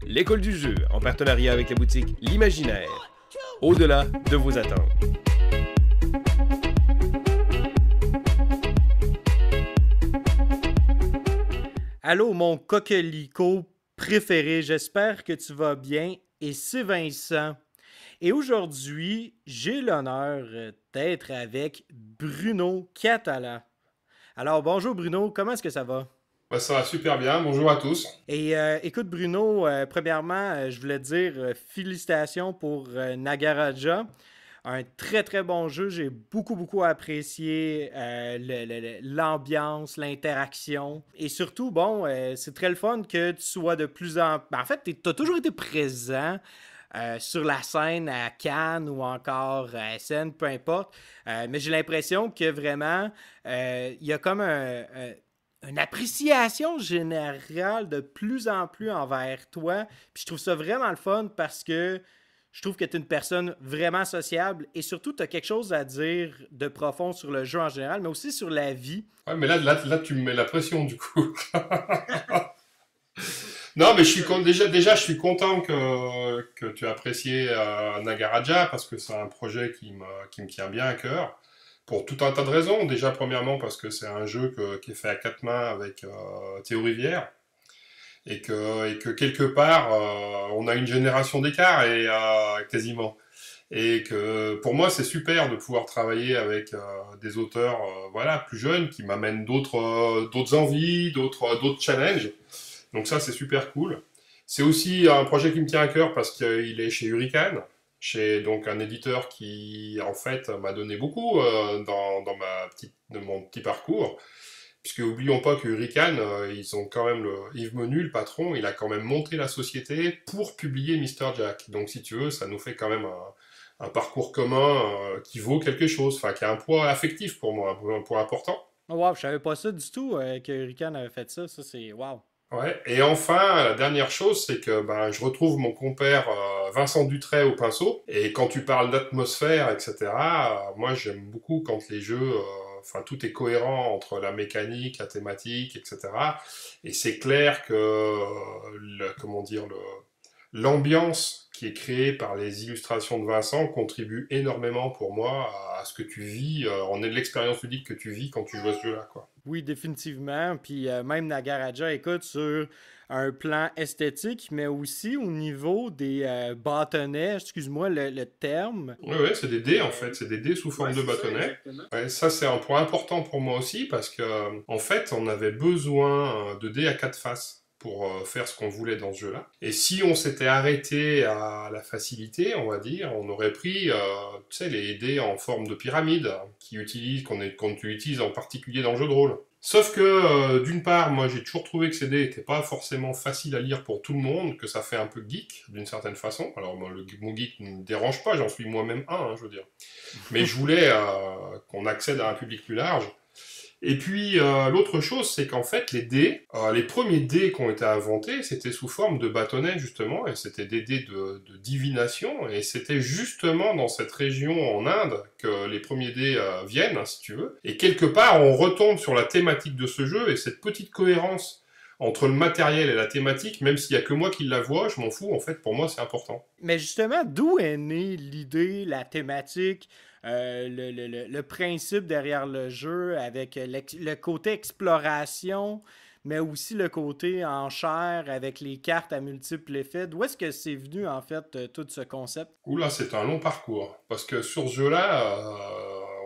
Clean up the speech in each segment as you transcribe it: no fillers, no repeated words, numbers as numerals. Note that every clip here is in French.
l'école du jeu, en partenariat avec la boutique L'Imaginaire. Au-delà de vos attentes. Allô, mon coquelicot préféré, j'espère que tu vas bien et c'est Vincent. Et aujourd'hui, j'ai l'honneur d'être avec Bruno Catala. Alors bonjour Bruno, comment est-ce que ça va? Bah, ça va super bien, bonjour à tous. Et écoute Bruno, premièrement, je voulais te dire félicitations pour Nagaraja. Un très très bon jeu, j'ai beaucoup apprécié l'ambiance, l'interaction. Et surtout, bon, c'est très le fun que tu sois de plus en... Ben, en fait, tu as toujours été présent sur la scène à Cannes ou encore à SN, peu importe. Mais j'ai l'impression que vraiment, il y a comme une appréciation générale de plus en plus envers toi. Puis je trouve ça vraiment le fun parce que je trouve que tu es une personne vraiment sociable et surtout tu as quelque chose à dire de profond sur le jeu en général, mais aussi sur la vie. Ouais, mais là, tu me mets la pression du coup. Non, mais déjà, je suis content que tu aies apprécié Nagaraja parce que c'est un projet qui me tient bien à cœur. Pour tout un tas de raisons. Déjà, premièrement, parce que c'est un jeu qui est fait à quatre mains avec Théo Rivière. Et que quelque part, on a une génération d'écart et quasiment. Et que pour moi, c'est super de pouvoir travailler avec des auteurs voilà, plus jeunes qui m'amènent d'autres envies, d'autres challenges. Donc ça, c'est super cool. C'est aussi un projet qui me tient à cœur parce qu'il est chez Hurricane, chez donc un éditeur qui, en fait, m'a donné beaucoup dans mon petit parcours. Puisque oublions pas que Hurricane, ils ont quand même Yves Menu, le patron, il a quand même monté la société pour publier Mr. Jack. Donc si tu veux, ça nous fait quand même un parcours commun qui vaut quelque chose, enfin qui a un poids affectif pour moi, un poids important. Oh, wow, je savais pas ça du tout que Hurricane avait fait ça. Ça, c'est wow. Ouais. Et enfin, la dernière chose, c'est que ben, je retrouve mon compère Vincent Dutray au pinceau. Et quand tu parles d'atmosphère, etc., moi j'aime beaucoup quand les jeux, enfin tout est cohérent entre la mécanique, la thématique, etc. Et c'est clair que, comment dire, l'ambiance qui est créée par les illustrations de Vincent contribue énormément pour moi à ce que tu vis, en l'expérience ludique que tu vis quand tu joues à ce jeu-là, quoi. Oui, définitivement. Puis même Nagaraja, écoute, sur un plan esthétique, mais aussi au niveau des bâtonnets, excuse-moi le terme. Ouais, c'est des dés en fait, c'est des dés sous forme de bâtonnets. Ouais, ça c'est un point important pour moi aussi parce que en fait on avait besoin de dés à quatre faces pour faire ce qu'on voulait dans ce jeu-là. Et si on s'était arrêté à la facilité, on va dire, on aurait pris, tu sais, les dés en forme de pyramide qu'on utilise en particulier dans le jeu de rôle. Sauf que, d'une part, moi j'ai toujours trouvé que ces dés n'étaient pas forcément faciles à lire pour tout le monde, que ça fait un peu geek, d'une certaine façon. Alors, moi, le mot geek ne me dérange pas, j'en suis moi-même un, hein, je veux dire. Mais je voulais qu'on accède à un public plus large. Et puis, l'autre chose, c'est qu'en fait, les premiers dés qui ont été inventés, c'était sous forme de bâtonnets, justement, et c'était des dés de divination, et c'était justement dans cette région en Inde que les premiers dés viennent, hein, si tu veux. Et quelque part, on retombe sur la thématique de ce jeu, et cette petite cohérence entre le matériel et la thématique, même s'il y a que moi qui la vois, je m'en fous, en fait, pour moi, c'est important. Mais justement, d'où est née l'idée, la thématique, le principe derrière le jeu avec le côté exploration, mais aussi le côté enchère avec les cartes à multiples effets? D'où est-ce que c'est venu, en fait, tout ce concept? Oula, c'est un long parcours. Parce que sur ce jeu-là,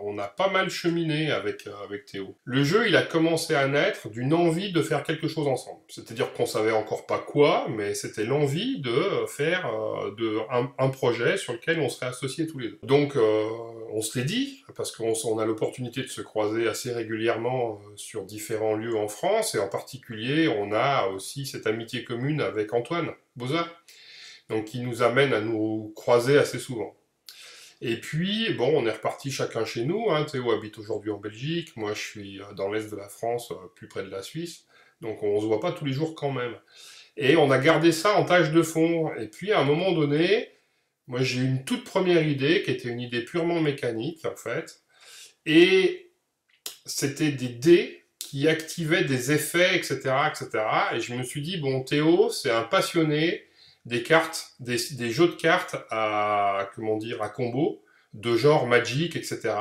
on a pas mal cheminé avec Théo. Le jeu, il a commencé à naître d'une envie de faire quelque chose ensemble. C'est-à-dire qu'on savait encore pas quoi, mais c'était l'envie de faire un projet sur lequel on serait associés tous les deux. Donc, on se l'est dit, parce qu'on a l'opportunité de se croiser assez régulièrement sur différents lieux en France, et en particulier, on a aussi cette amitié commune avec Antoine Boza, donc qui nous amène à nous croiser assez souvent. Et puis, bon, on est reparti chacun chez nous, hein. Théo habite aujourd'hui en Belgique, moi je suis dans l'est de la France, plus près de la Suisse, donc on se voit pas tous les jours quand même. Et on a gardé ça en tâche de fond, et puis à un moment donné, moi j'ai eu une toute première idée, qui était une idée purement mécanique en fait, et c'était des dés qui activaient des effets, etc., etc., et je me suis dit, bon, Théo, c'est un passionné, des cartes, des jeux de cartes à, comment dire, à combo, de genre Magic, etc.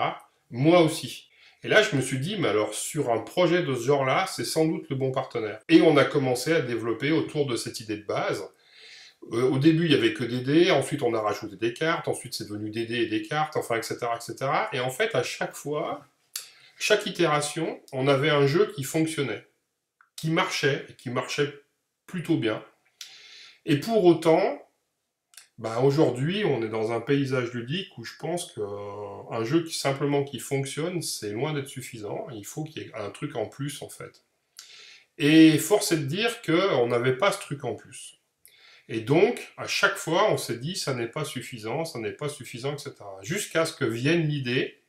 Moi aussi. Et là, je me suis dit, mais alors, sur un projet de ce genre-là, c'est sans doute le bon partenaire. Et on a commencé à développer autour de cette idée de base. Au début, il y avait que des dés, ensuite on a rajouté des cartes, ensuite c'est devenu des dés et des cartes, enfin, etc., etc. Et en fait, à chaque fois, chaque itération, on avait un jeu qui fonctionnait, qui marchait, et qui marchait plutôt bien. Et pour autant, bah aujourd'hui, on est dans un paysage ludique où je pense qu'un jeu qui fonctionne, c'est loin d'être suffisant. Il faut qu'il y ait un truc en plus, en fait. Et force est de dire qu'on n'avait pas ce truc en plus. Et donc, à chaque fois, on s'est dit, ça n'est pas suffisant, etc. Jusqu'à ce que vienne l'idée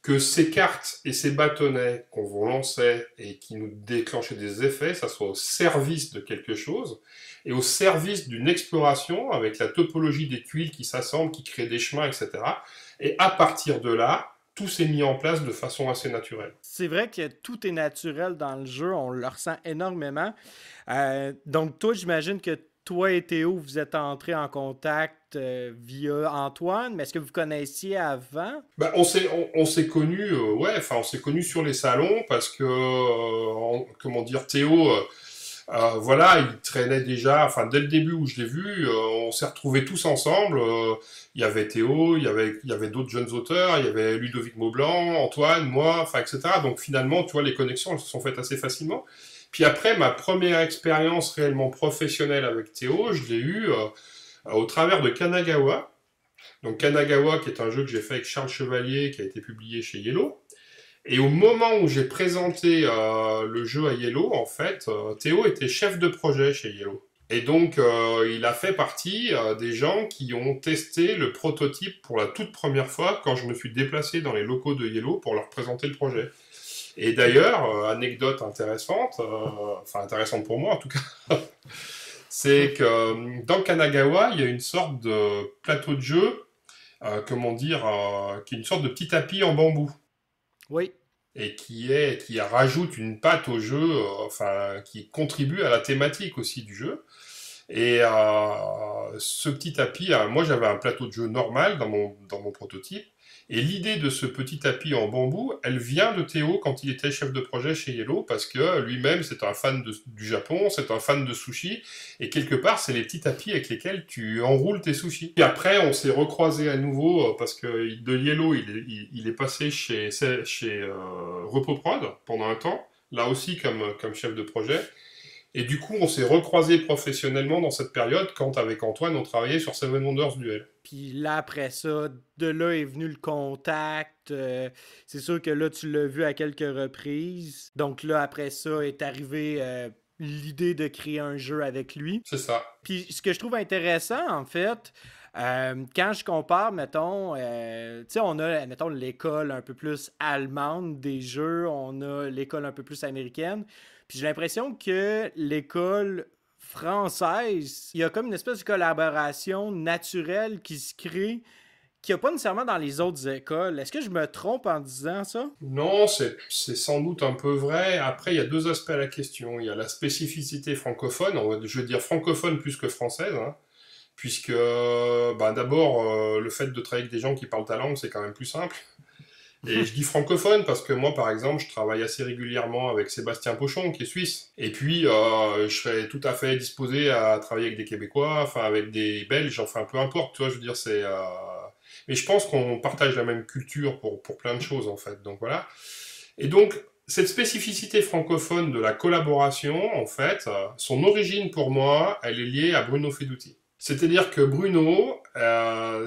que ces cartes et ces bâtonnets qu'on vous lançait et qui nous déclenchaient des effets, ça soit au service de quelque chose, et au service d'une exploration avec la topologie des tuiles qui s'assemblent, qui créent des chemins, etc. Et à partir de là, tout s'est mis en place de façon assez naturelle. C'est vrai que tout est naturel dans le jeu, on le ressent énormément. Donc toi, j'imagine que toi et Théo, vous êtes entrés en contact via Antoine, mais est-ce que vous connaissiez avant? Bah, on s'est connus, on s'est connus sur les salons parce que, comment dire, Théo, voilà, il traînait déjà, enfin, dès le début où je l'ai vu, on s'est retrouvés tous ensemble. Il y avait Théo, il y avait d'autres jeunes auteurs, il y avait Ludovic Maublanc, Antoine, moi, enfin, etc. Donc finalement, tu vois, les connexions, elles se sont faites assez facilement. Puis après, ma première expérience réellement professionnelle avec Théo, je l'ai eue au travers de Kanagawa. Donc Kanagawa, qui est un jeu que j'ai fait avec Charles Chevalier, qui a été publié chez Yellow. Et au moment où j'ai présenté le jeu à Yellow, en fait, Théo était chef de projet chez Yellow. Et donc, il a fait partie des gens qui ont testé le prototype pour la toute première fois quand je me suis déplacé dans les locaux de Yellow pour leur présenter le projet. Et d'ailleurs, anecdote intéressante, enfin intéressante pour moi en tout cas, c'est que dans Kanagawa, il y a une sorte de plateau de jeu, comment dire, qui est une sorte de petit tapis en bambou. Oui. Et qui rajoute une patte au jeu, enfin, qui contribue à la thématique aussi du jeu. Et ce petit tapis, moi j'avais un plateau de jeu normal dans mon prototype, et l'idée de ce petit tapis en bambou, elle vient de Théo quand il était chef de projet chez Yellow, parce que lui-même c'est un fan du Japon, c'est un fan de sushi, et quelque part c'est les petits tapis avec lesquels tu enroules tes sushis. Et après on s'est recroisés à nouveau, parce que de Yellow il est passé chez Repoprod pendant un temps, là aussi comme chef de projet. Et du coup, on s'est recroisés professionnellement dans cette période quand, avec Antoine, on travaillait sur Seven Wonders Duel. Puis là, après ça, de là est venu le contact. C'est sûr que là, tu l'as vu à quelques reprises. Donc là, après ça, est arrivée l'idée de créer un jeu avec lui. C'est ça. Puis ce que je trouve intéressant, en fait, quand je compare, mettons, tu sais, on a, mettons, l'école un peu plus allemande des jeux, on a l'école un peu plus américaine. Puis j'ai l'impression que l'école française, il y a comme une espèce de collaboration naturelle qui se crée, qu'il n'y a pas nécessairement dans les autres écoles. Est-ce que je me trompe en disant ça? Non, c'est sans doute un peu vrai. Après, il y a deux aspects à la question. Il y a la spécificité francophone, je veux dire francophone plus que française, hein, puisque d'abord, le fait de travailler avec des gens qui parlent ta langue, c'est quand même plus simple. Et je dis francophone parce que moi, par exemple, je travaille assez régulièrement avec Sébastien Pochon, qui est suisse. Et puis, je serais tout à fait disposé à travailler avec des Québécois, enfin avec des Belges, enfin peu importe, tu vois, je veux dire, c'est... Mais je pense qu'on partage la même culture pour plein de choses, en fait. Donc voilà. Et donc, cette spécificité francophone de la collaboration, en fait, son origine pour moi, elle est liée à Bruno Feduti. C'est-à-dire que Bruno,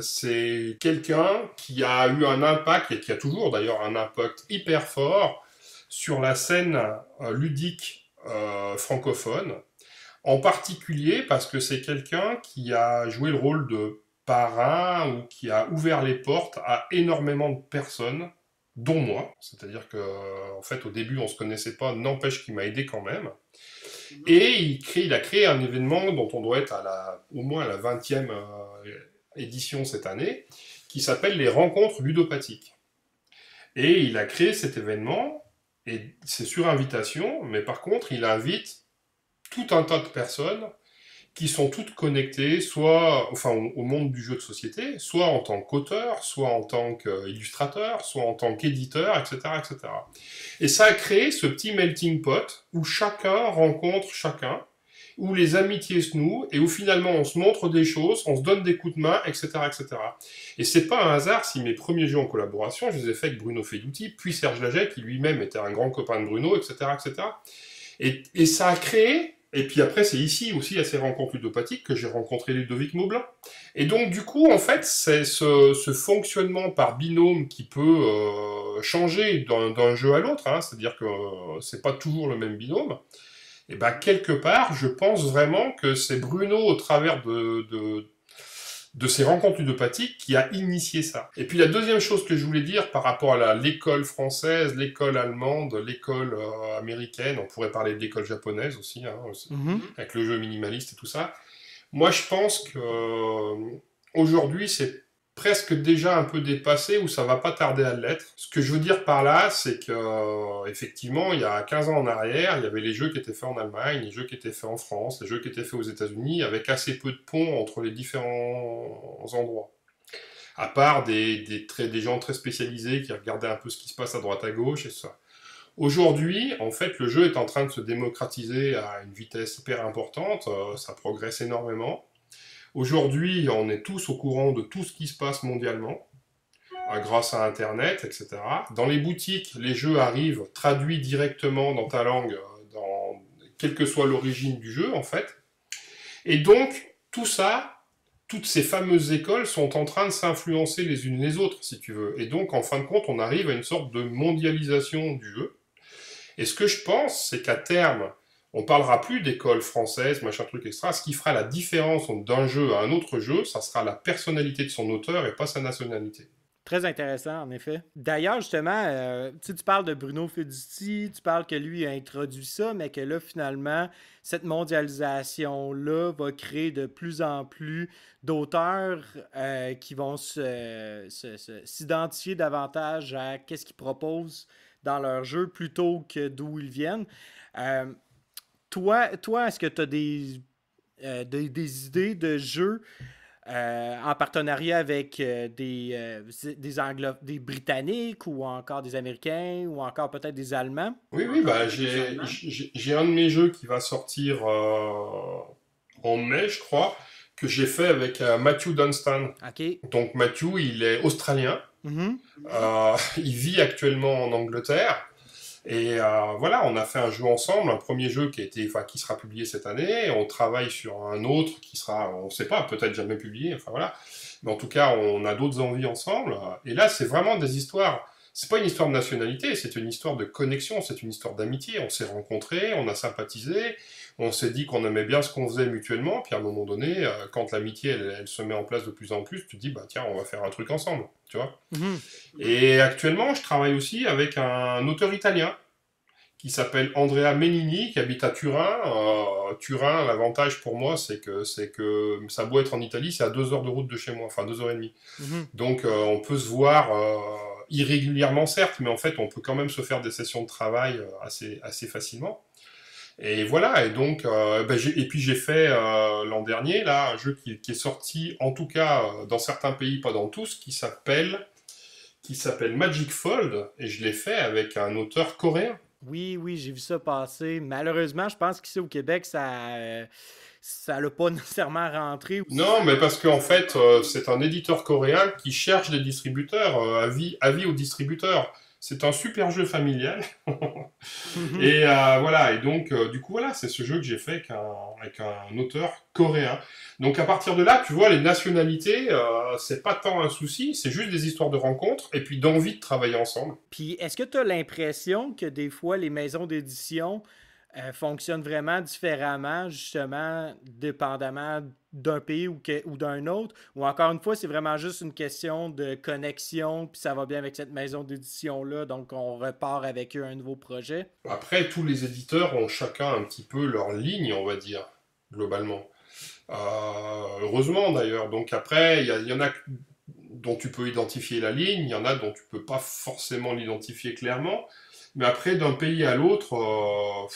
c'est quelqu'un qui a eu un impact, et qui a toujours d'ailleurs un impact hyper fort sur la scène ludique francophone, en particulier parce que c'est quelqu'un qui a joué le rôle de parrain ou qui a ouvert les portes à énormément de personnes, dont moi. C'est-à-dire que, en fait, au début, on se connaissait pas, n'empêche qu'il m'a aidé quand même. Et il a créé un événement dont on doit être au moins à la 20e édition cette année, qui s'appelle les rencontres ludopathiques. Et il a créé cet événement, et c'est sur invitation, mais par contre, il invite tout un tas de personnes qui sont toutes connectées, soit enfin, au monde du jeu de société, soit en tant qu'auteur, soit en tant qu'illustrateur, soit en tant qu'éditeur, etc., etc. Et ça a créé ce petit melting pot où chacun rencontre chacun, où les amitiés se nouent, et où finalement on se montre des choses, on se donne des coups de main, etc., etc. Et c'est pas un hasard si mes premiers jeux en collaboration, je les ai faits avec Bruno Feduti, puis Serge Laget, qui lui-même était un grand copain de Bruno, etc., etc. Et ça a créé, et puis après c'est ici aussi à ces rencontres ludopathiques que j'ai rencontré Ludovic Maublin. Et donc du coup, en fait, c'est ce fonctionnement par binôme qui peut changer d'un jeu à l'autre, hein, c'est-à-dire que c'est pas toujours le même binôme. Et ben quelque part, je pense vraiment que c'est Bruno, au travers de ces rencontres ludopathiques, qui a initié ça. Et puis la deuxième chose que je voulais dire par rapport à l'école française, l'école allemande, l'école américaine, on pourrait parler de l'école japonaise aussi, hein, avec le jeu minimaliste et tout ça. Moi, je pense que aujourd'hui, c'est presque déjà un peu dépassé, ou ça va pas tarder à l'être. Ce que je veux dire par là, c'est que effectivement, il y a 15 ans en arrière, il y avait les jeux qui étagens faits en Allemagne, les jeux qui étaient faits en France, les jeux qui étaient faits aux États-Unis, avec assez peu de ponts entre les différents endroits. À part des gens très spécialisés qui regardaient un peu ce qui se passe à droite à gauche et ça. Aujourd'hui, en fait, le jeu est en train de se démocratiser à une vitesse hyper importante, ça progresse énormément. Aujourd'hui, on est tous au courant de tout ce qui se passe mondialement, grâce à Internet, etc. Dans les boutiques, les jeux arrivent traduits directement dans ta langue, quelle que soit l'origine du jeu, en fait. Et donc, tout ça, toutes ces fameuses écoles sont en train de s'influencer les unes les autres, si tu veux. Et donc, en fin de compte, on arrive à une sorte de mondialisation du jeu. Et ce que je pense, c'est qu'à terme, on parlera plus d'école française, machin truc extra. Ce qui fera la différence d'un jeu à un autre jeu, ça sera la personnalité de son auteur et pas sa nationalité. Très intéressant, en effet. D'ailleurs, justement, tu parles de Bruno Feduti, tu parles que lui a introduit ça, mais que là, finalement, cette mondialisation-là va créer de plus en plus d'auteurs qui vont s'identifier davantage à qu'est-ce qu'ils proposent dans leur jeu plutôt que d'où ils viennent. Toi, est-ce que tu as des idées de jeux en partenariat avec des Britanniques ou encore des Américains ou encore peut-être des Allemands? Oui, bah, j'ai un de mes jeux qui va sortir en mai, je crois, que j'ai fait avec Matthew Dunstan. Okay. Donc Matthew, il est australien. Mm-hmm. Il vit actuellement en Angleterre. Et voilà, on a fait un jeu ensemble, un premier jeu qui sera publié cette année. On travaille sur un autre qui sera, on ne sait pas, peut-être jamais publié. Enfin voilà. Mais en tout cas, on a d'autres envies ensemble. Et là, c'est vraiment des histoires. C'est pas une histoire de nationalité, c'est une histoire de connexion, c'est une histoire d'amitié. On s'est rencontrés, on a sympathisé, on s'est dit qu'on aimait bien ce qu'on faisait mutuellement. Puis à un moment donné, quand l'amitié elle se met en place de plus en plus, tu te dis bah tiens, on va faire un truc ensemble, tu vois. Mm-hmm. Et actuellement, je travaille aussi avec un auteur italien qui s'appelle Andrea Menini, qui habite à Turin. Turin, l'avantage pour moi, c'est que ça a beau être en Italie, c'est à 2 heures de route de chez moi, enfin 2h30. Mm-hmm. Donc on peut se voir irrégulièrement, certes, mais en fait, on peut quand même se faire des sessions de travail assez facilement. Et voilà, et donc, et puis j'ai fait l'an dernier, là, un jeu qui est sorti, en tout cas, dans certains pays, pas dans tous, qui s'appelle Magic Fold, et je l'ai fait avec un auteur coréen. Oui, j'ai vu ça passer. Malheureusement, je pense qu'ici au Québec, ça l'a pas nécessairement rentré. Non, mais parce qu'en fait, c'est un éditeur coréen qui cherche des distributeurs, avis aux distributeurs. C'est un super jeu familial. Et voilà, et donc, du coup, voilà, c'est ce jeu que j'ai fait avec un auteur coréen. Donc, à partir de là, tu vois, les nationalités, c'est pas tant un souci, c'est juste des histoires de rencontres et puis d'envie de travailler ensemble. Puis, est-ce que tu as l'impression que des fois, les maisons d'édition fonctionnent vraiment différemment, justement, dépendamment d'un pays ou d'un autre, ou encore une fois, c'est vraiment juste une question de connexion, puis ça va bien avec cette maison d'édition-là, donc on repart avec eux un nouveau projet? Après, tous les éditeurs ont chacun un petit peu leur ligne, on va dire, globalement. Heureusement, d'ailleurs. Donc après, il y en a dont tu peux identifier la ligne, il y en a dont tu peux pas forcément l'identifier clairement. Mais après, d'un pays à l'autre,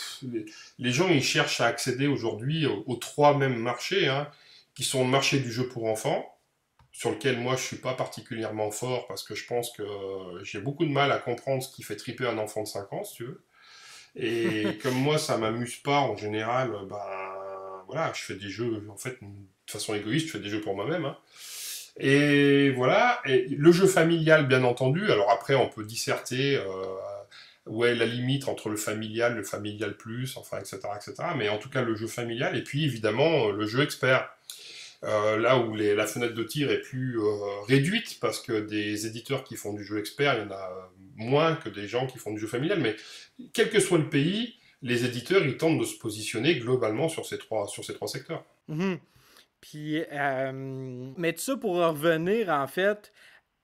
les gens, ils cherchent à accéder aujourd'hui aux trois mêmes marchés, hein, qui sont le marché du jeu pour enfants, sur lequel moi, je suis pas particulièrement fort, parce que je pense que j'ai beaucoup de mal à comprendre ce qui fait triper un enfant de 5 ans, si tu veux. Et comme moi, ça m'amuse pas en général, ben voilà, je fais des jeux, en fait, de façon égoïste, je fais des jeux pour moi-même, hein. Et voilà, et le jeu familial, bien entendu, alors après, on peut disserter où est la limite entre le familial plus, enfin, etc., etc. Mais en tout cas, le jeu familial, et puis évidemment, le jeu expert. Là où la fenêtre de tir est plus réduite, parce que des éditeurs qui font du jeu expert, il y en a moins que des gens qui font du jeu familial, mais quel que soit le pays, les éditeurs, ils tentent de se positionner globalement sur ces trois secteurs. Mhm. Puis, mais tout ça pour revenir, en fait,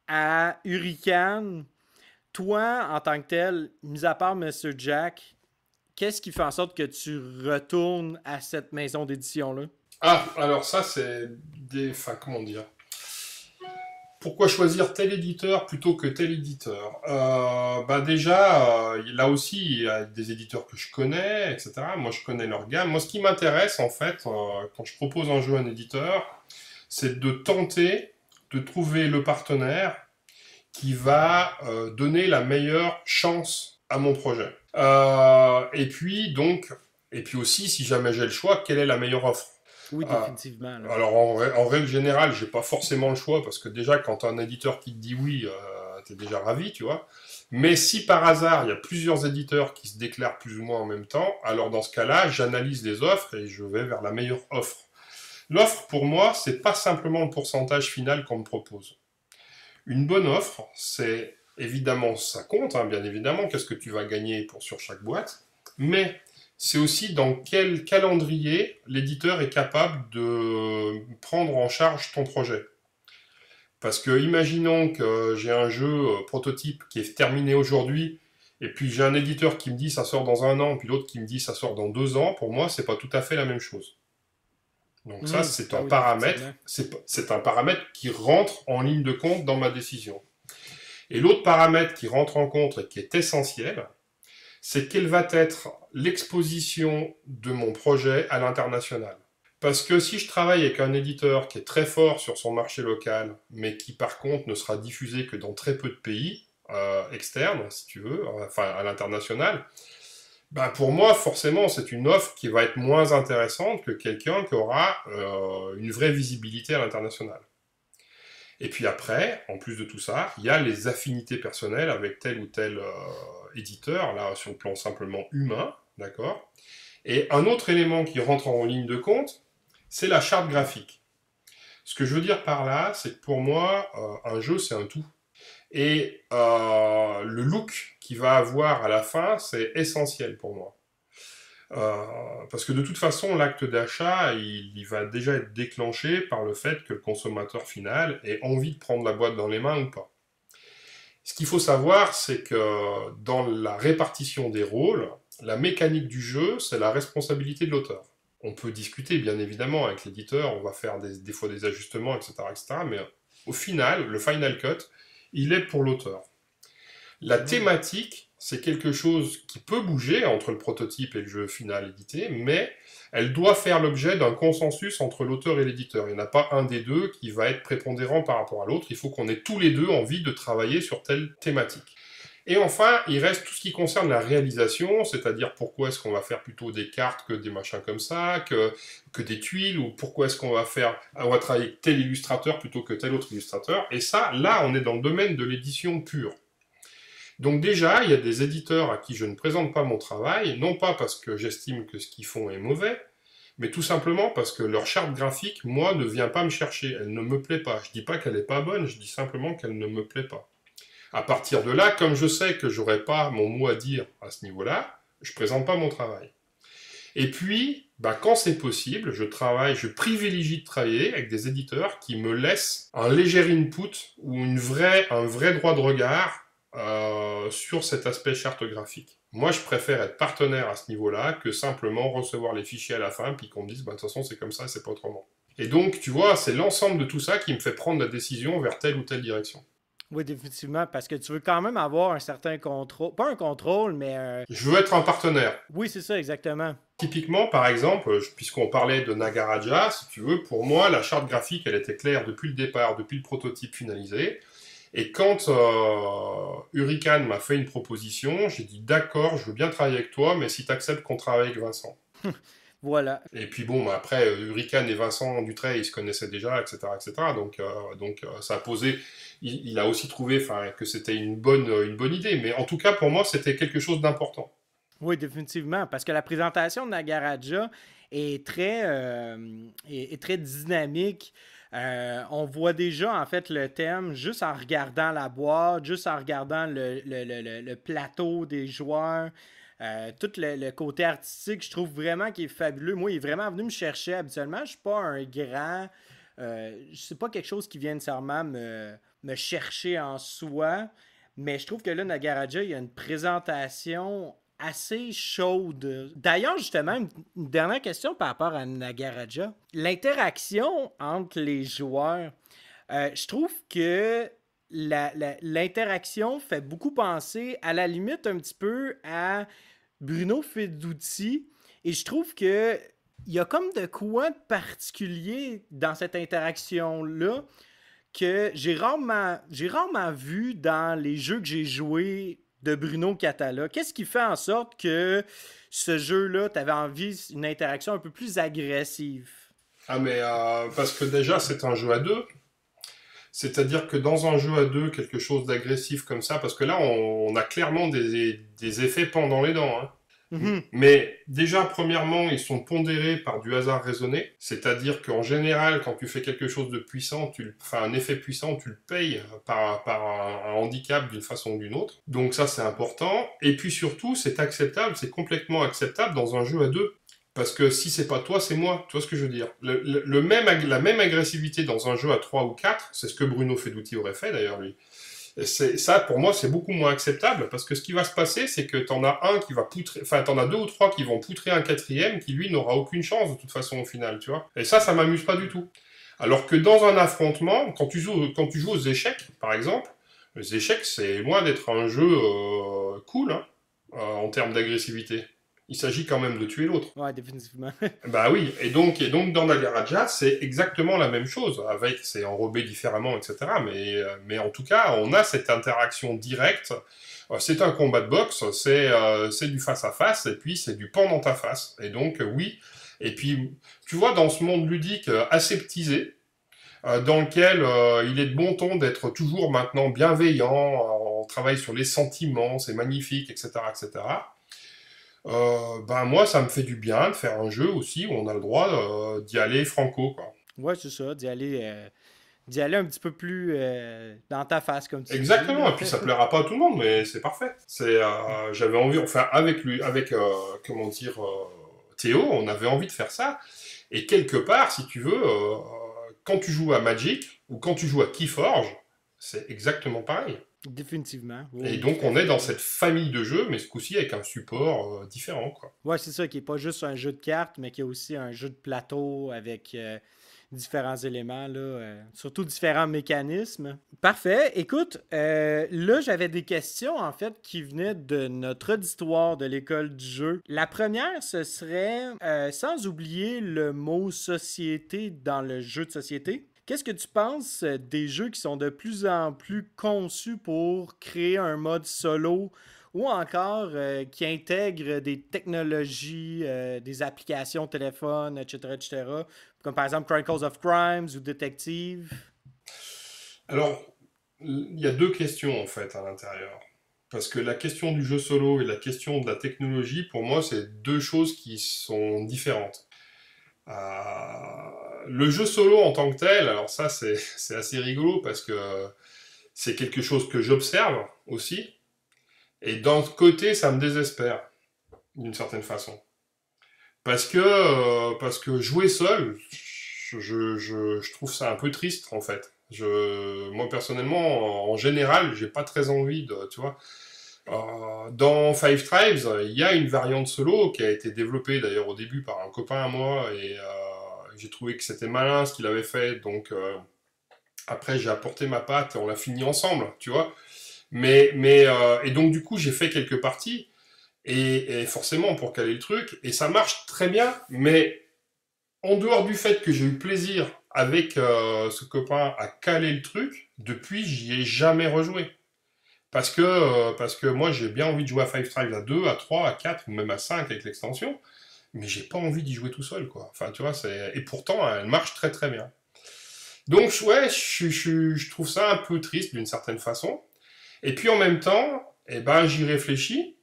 à Hurricane, toi, en tant que tel, mis à part Mr. Jack, qu'est-ce qui fait en sorte que tu retournes à cette maison d'édition-là? Ah, alors ça, c'est enfin, comment dire? Pourquoi choisir tel éditeur plutôt que tel éditeur? Bah déjà, là aussi, il y a des éditeurs que je connais, etc. Moi, je connais leur gamme. Moi, ce qui m'intéresse, en fait, quand je propose un jeu à un éditeur, c'est de tenter de trouver le partenaire qui va donner la meilleure chance à mon projet. Et puis aussi, si jamais j'ai le choix, quelle est la meilleure offre? Oui, définitivement. Là. Alors, en règle générale, j'ai pas forcément le choix, parce que déjà, quand t'as un éditeur qui te dit oui, t'es déjà ravi, tu vois. Mais si par hasard, il y a plusieurs éditeurs qui se déclarent plus ou moins en même temps, alors dans ce cas-là, j'analyse les offres et je vais vers la meilleure offre. L'offre, pour moi, c'est pas simplement le pourcentage final qu'on me propose. Une bonne offre, c'est évidemment, ça compte, hein, bien évidemment, qu'est-ce que tu vas gagner sur chaque boîte, mais c'est aussi dans quel calendrier l'éditeur est capable de prendre en charge ton projet. Parce que imaginons que j'ai un jeu prototype qui est terminé aujourd'hui, et puis j'ai un éditeur qui me dit ça sort dans 1 an, puis l'autre qui me dit ça sort dans 2 ans, pour moi, c'est pas tout à fait la même chose. Donc ça, c'est un paramètre, c'est un paramètre qui rentre en ligne de compte dans ma décision. Et l'autre paramètre qui rentre en compte et qui est essentiel, c'est quelle va être l'exposition de mon projet à l'international. Parce que si je travaille avec un éditeur qui est très fort sur son marché local, mais qui par contre ne sera diffusé que dans très peu de pays externes, si tu veux, enfin à l'international, ben pour moi, forcément, c'est une offre qui va être moins intéressante que quelqu'un qui aura une vraie visibilité à l'international. Et puis après, en plus de tout ça, il y a les affinités personnelles avec tel ou tel éditeur, là, sur le plan simplement humain, d'accord? Et un autre élément qui rentre en ligne de compte, c'est la charte graphique. Ce que je veux dire par là, c'est que pour moi, un jeu, c'est un tout. Et le look qu'il va avoir à la fin, c'est essentiel pour moi. Parce que de toute façon, l'acte d'achat, il va déjà être déclenché par le fait que le consommateur final ait envie de prendre la boîte dans les mains ou pas. Ce qu'il faut savoir, c'est que dans la répartition des rôles, la mécanique du jeu, c'est la responsabilité de l'auteur. On peut discuter, bien évidemment, avec l'éditeur, on va faire des fois des ajustements, etc., etc., mais au final, le final cut, il est pour l'auteur. La thématique, c'est quelque chose qui peut bouger entre le prototype et le jeu final édité, mais elle doit faire l'objet d'un consensus entre l'auteur et l'éditeur. Il n'y en a pas un des deux qui va être prépondérant par rapport à l'autre. Il faut qu'on ait tous les deux envie de travailler sur telle thématique. Et enfin, il reste tout ce qui concerne la réalisation, c'est-à-dire pourquoi est-ce qu'on va faire plutôt des cartes que des machins comme ça, que des tuiles, ou pourquoi est-ce qu'on va travailler avec tel illustrateur plutôt que tel autre illustrateur. Et ça, là, on est dans le domaine de l'édition pure. Donc déjà, il y a des éditeurs à qui je ne présente pas mon travail, non pas parce que j'estime que ce qu'ils font est mauvais, mais tout simplement parce que leur charte graphique, moi, ne vient pas me chercher, elle ne me plaît pas. Je dis pas qu'elle n'est pas bonne, je dis simplement qu'elle ne me plaît pas. À partir de là, comme je sais que j'aurai pas mon mot à dire à ce niveau-là, je présente pas mon travail. Et puis, quand c'est possible, je privilégie de travailler avec des éditeurs qui me laissent un léger input ou un vrai droit de regard sur cet aspect charte graphique. Moi, je préfère être partenaire à ce niveau-là que simplement recevoir les fichiers à la fin puis qu'on me dise de toute façon c'est comme ça, c'est pas autrement. Et donc, tu vois, c'est l'ensemble de tout ça qui me fait prendre la décision vers telle ou telle direction. Oui, définitivement, parce que tu veux quand même avoir un certain contrôle. Pas un contrôle, mais Je veux être un partenaire. oui, c'est ça, exactement. Typiquement, par exemple, puisqu'on parlait de Nagaraja, si tu veux, pour moi, la charte graphique, elle était claire depuis le départ, depuis le prototype finalisé. Et quand Hurricane m'a fait une proposition, j'ai dit d'accord, je veux bien travailler avec toi, mais si tu acceptes qu'on travaille avec Vincent. Voilà. Et puis bon, après, Hurricane et Vincent Dutray, ils se connaissaient déjà, etc. etc. Donc ça a posé... Il a aussi trouvé que c'était une bonne idée. Mais en tout cas, pour moi, c'était quelque chose d'important. Oui, définitivement, parce que la présentation de Nagaraja est très dynamique. On voit déjà en fait le thème juste en regardant la boîte, juste en regardant le plateau des joueurs. Tout le côté artistique, je trouve vraiment qu'il est fabuleux. Moi, il est vraiment venu me chercher. Habituellement, je ne suis pas un grand... c'est pas quelque chose qui vient nécessairement me chercher en soi. Mais je trouve que là, Nagaraja, il y a une présentation assez chaude. D'ailleurs, justement, une dernière question par rapport à Nagaraja. L'interaction entre les joueurs, je trouve que l'interaction fait beaucoup penser, à la limite, un petit peu à Bruno Fedouti. Et je trouve que il y a comme de quoi de particulier dans cette interaction-là que j'ai rarement vu dans les jeux que j'ai joués de Bruno Catala. Qu'est-ce qui fait en sorte que ce jeu-là, tu avais envie d'une interaction un peu plus agressive? Ah mais parce que déjà, c'est un jeu à deux. C'est-à-dire que dans un jeu à deux, quelque chose d'agressif comme ça, parce que là, on a clairement des effets pendant les dents. Hein. Mhm. Mais déjà, premièrement, ils sont pondérés par du hasard raisonné. C'est-à-dire qu'en général, quand tu fais quelque chose de puissant, un effet puissant, tu le payes par un handicap d'une façon ou d'une autre. Donc ça, c'est important. Et puis surtout, c'est acceptable, c'est complètement acceptable dans un jeu à deux. Parce que si c'est pas toi, c'est moi. Tu vois ce que je veux dire? La même agressivité dans un jeu à 3 ou 4, c'est ce que Bruno Fedouti aurait fait d'ailleurs, lui. Ça, pour moi, c'est beaucoup moins acceptable, parce que ce qui va se passer, c'est que t'en as un qui va poutrer, t'en as deux ou trois qui vont poutrer un quatrième qui, lui, n'aura aucune chance, de toute façon, au final, tu vois. Et ça m'amuse pas du tout. Alors que dans un affrontement, quand tu joues aux échecs, par exemple, les échecs, c'est loin d'être un jeu cool, hein, en termes d'agressivité. Il s'agit quand même de tuer l'autre. Ouais, définitivement. Bah oui, et donc dans Nagaraja, c'est exactement la même chose, c'est enrobé différemment, etc. Mais en tout cas, on a cette interaction directe. C'est un combat de boxe, c'est du face-à-face, et puis c'est du pan dans ta face. Et donc, oui. Et puis, tu vois, dans ce monde ludique aseptisé, dans lequel il est de bon ton d'être toujours maintenant bienveillant, on travaille sur les sentiments, c'est magnifique, etc., etc., moi, ça me fait du bien de faire un jeu aussi où on a le droit d'y aller franco, quoi. Ouais, c'est ça, d'y aller un petit peu plus dans ta face, comme tu dis. Exactement, et puis ça plaira pas à tout le monde, mais c'est parfait. J'avais envie, enfin, avec lui, comment dire, Théo, on avait envie de faire ça. Et quelque part, si tu veux, quand tu joues à Magic ou quand tu joues à Keyforge, c'est exactement pareil. Définitivement. Oui, Et donc, tout à on est fait. dans cette famille de jeux, mais ce coup-ci avec un support différent, quoi. Ouais, c'est ça, qui n'est pas juste un jeu de cartes, mais qui est aussi un jeu de plateau avec différents éléments, là, surtout différents mécanismes. Parfait. Écoute, là, j'avais des questions, en fait, qui venaient de notre auditoire de l'école du jeu. La première, ce serait, sans oublier le mot société dans le jeu de société, qu'est-ce que tu penses des jeux qui sont de plus en plus conçus pour créer un mode solo ou encore qui intègrent des technologies, des applications téléphone, etc., etc., comme par exemple Chronicles of Crimes ou Detective? Alors, il y a deux questions en fait à l'intérieur. Parce que la question du jeu solo et la question de la technologie, pour moi, c'est deux choses qui sont différentes. Le jeu solo en tant que tel, alors ça, c'est assez rigolo parce que c'est quelque chose que j'observe aussi. Et d'un côté, ça me désespère, d'une certaine façon. Parce que jouer seul, je trouve ça un peu triste, en fait. Moi, personnellement, en général, j'ai pas très envie de, tu vois. Dans Five Tribes, il y a une variante solo qui a été développée d'ailleurs au début par un copain à moi, et j'ai trouvé que c'était malin ce qu'il avait fait, donc Après, j'ai apporté ma patte et on l'a fini ensemble, tu vois. Et donc, du coup, j'ai fait quelques parties. Et forcément, pour caler le truc. Et ça marche très bien. Mais en dehors du fait que j'ai eu plaisir avec ce copain à caler le truc, depuis, j'y ai jamais rejoué. Parce que moi, j'ai bien envie de jouer à Five Tribes à 2, à 3, à 4, ou même à 5 avec l'extension. Mais j'ai pas envie d'y jouer tout seul, quoi. Enfin, tu vois, et pourtant, elle marche très très bien. Donc, ouais, je trouve ça un peu triste d'une certaine façon. Et puis en même temps, eh ben, j'y réfléchis.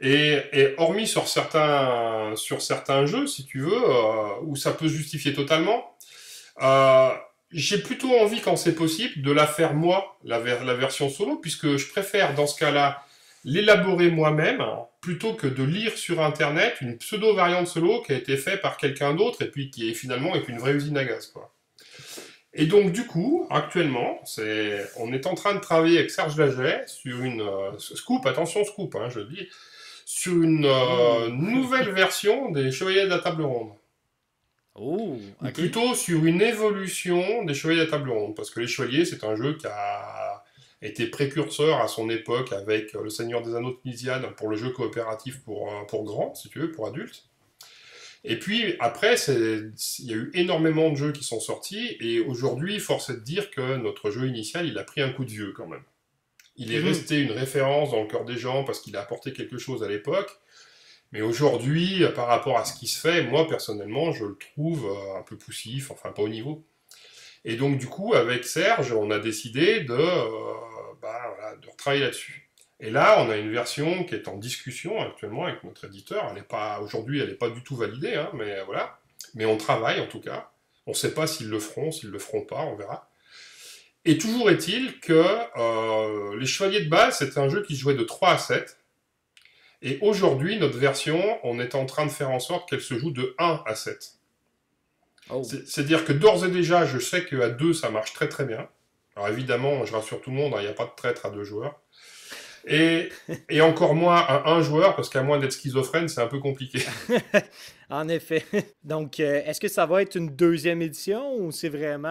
Et hormis sur certains jeux, si tu veux, où ça peut se justifier totalement, euh, j'ai plutôt envie, quand c'est possible, de la faire moi, la version solo, puisque je préfère, dans ce cas-là, l'élaborer moi-même, plutôt que de lire sur Internet une pseudo-variante solo qui a été faite par quelqu'un d'autre, et puis qui est finalement une vraie usine à gaz, quoi. Et donc, du coup, actuellement, on est en train de travailler avec Serge Laget sur une scoop, attention scoop, hein, je dis, sur une nouvelle version des Chevaliers de la Table Ronde. Oh, Ou ok. plutôt sur une évolution des Chevaliers de la Table Ronde, parce que les Chevaliers, c'est un jeu qui a été précurseur à son époque avec le Seigneur des Anneaux de Mysiade pour le jeu coopératif pour grands, si tu veux, pour adultes. Et puis après, il y a eu énormément de jeux qui sont sortis, et aujourd'hui, force est de dire que notre jeu initial, il a pris un coup de vieux quand même. Il est resté une référence dans le cœur des gens parce qu'il a apporté quelque chose à l'époque, mais aujourd'hui, par rapport à ce qui se fait, moi personnellement, je le trouve un peu poussif, enfin pas au niveau. Et donc du coup, avec Serge, on a décidé voilà, de retravailler là-dessus. Et là, on a une version qui est en discussion actuellement avec notre éditeur. Aujourd'hui, elle n'est pas du tout validée, hein, mais voilà. Mais on travaille en tout cas. On ne sait pas s'ils le feront pas, on verra. Et toujours est-il que les Chevaliers de base, c'était un jeu qui se jouait de 3 à 7. Et aujourd'hui, notre version, on est en train de faire en sorte qu'elle se joue de 1 à 7. Oh. C'est-à-dire que d'ores et déjà, je sais qu'à 2, ça marche très très bien. Alors évidemment, je rassure tout le monde, il n'y a pas de traître à 2 joueurs. Et encore moins à 1 joueur, parce qu'à moins d'être schizophrène, c'est un peu compliqué. En effet. Donc, est-ce que ça va être une deuxième édition ou c'est vraiment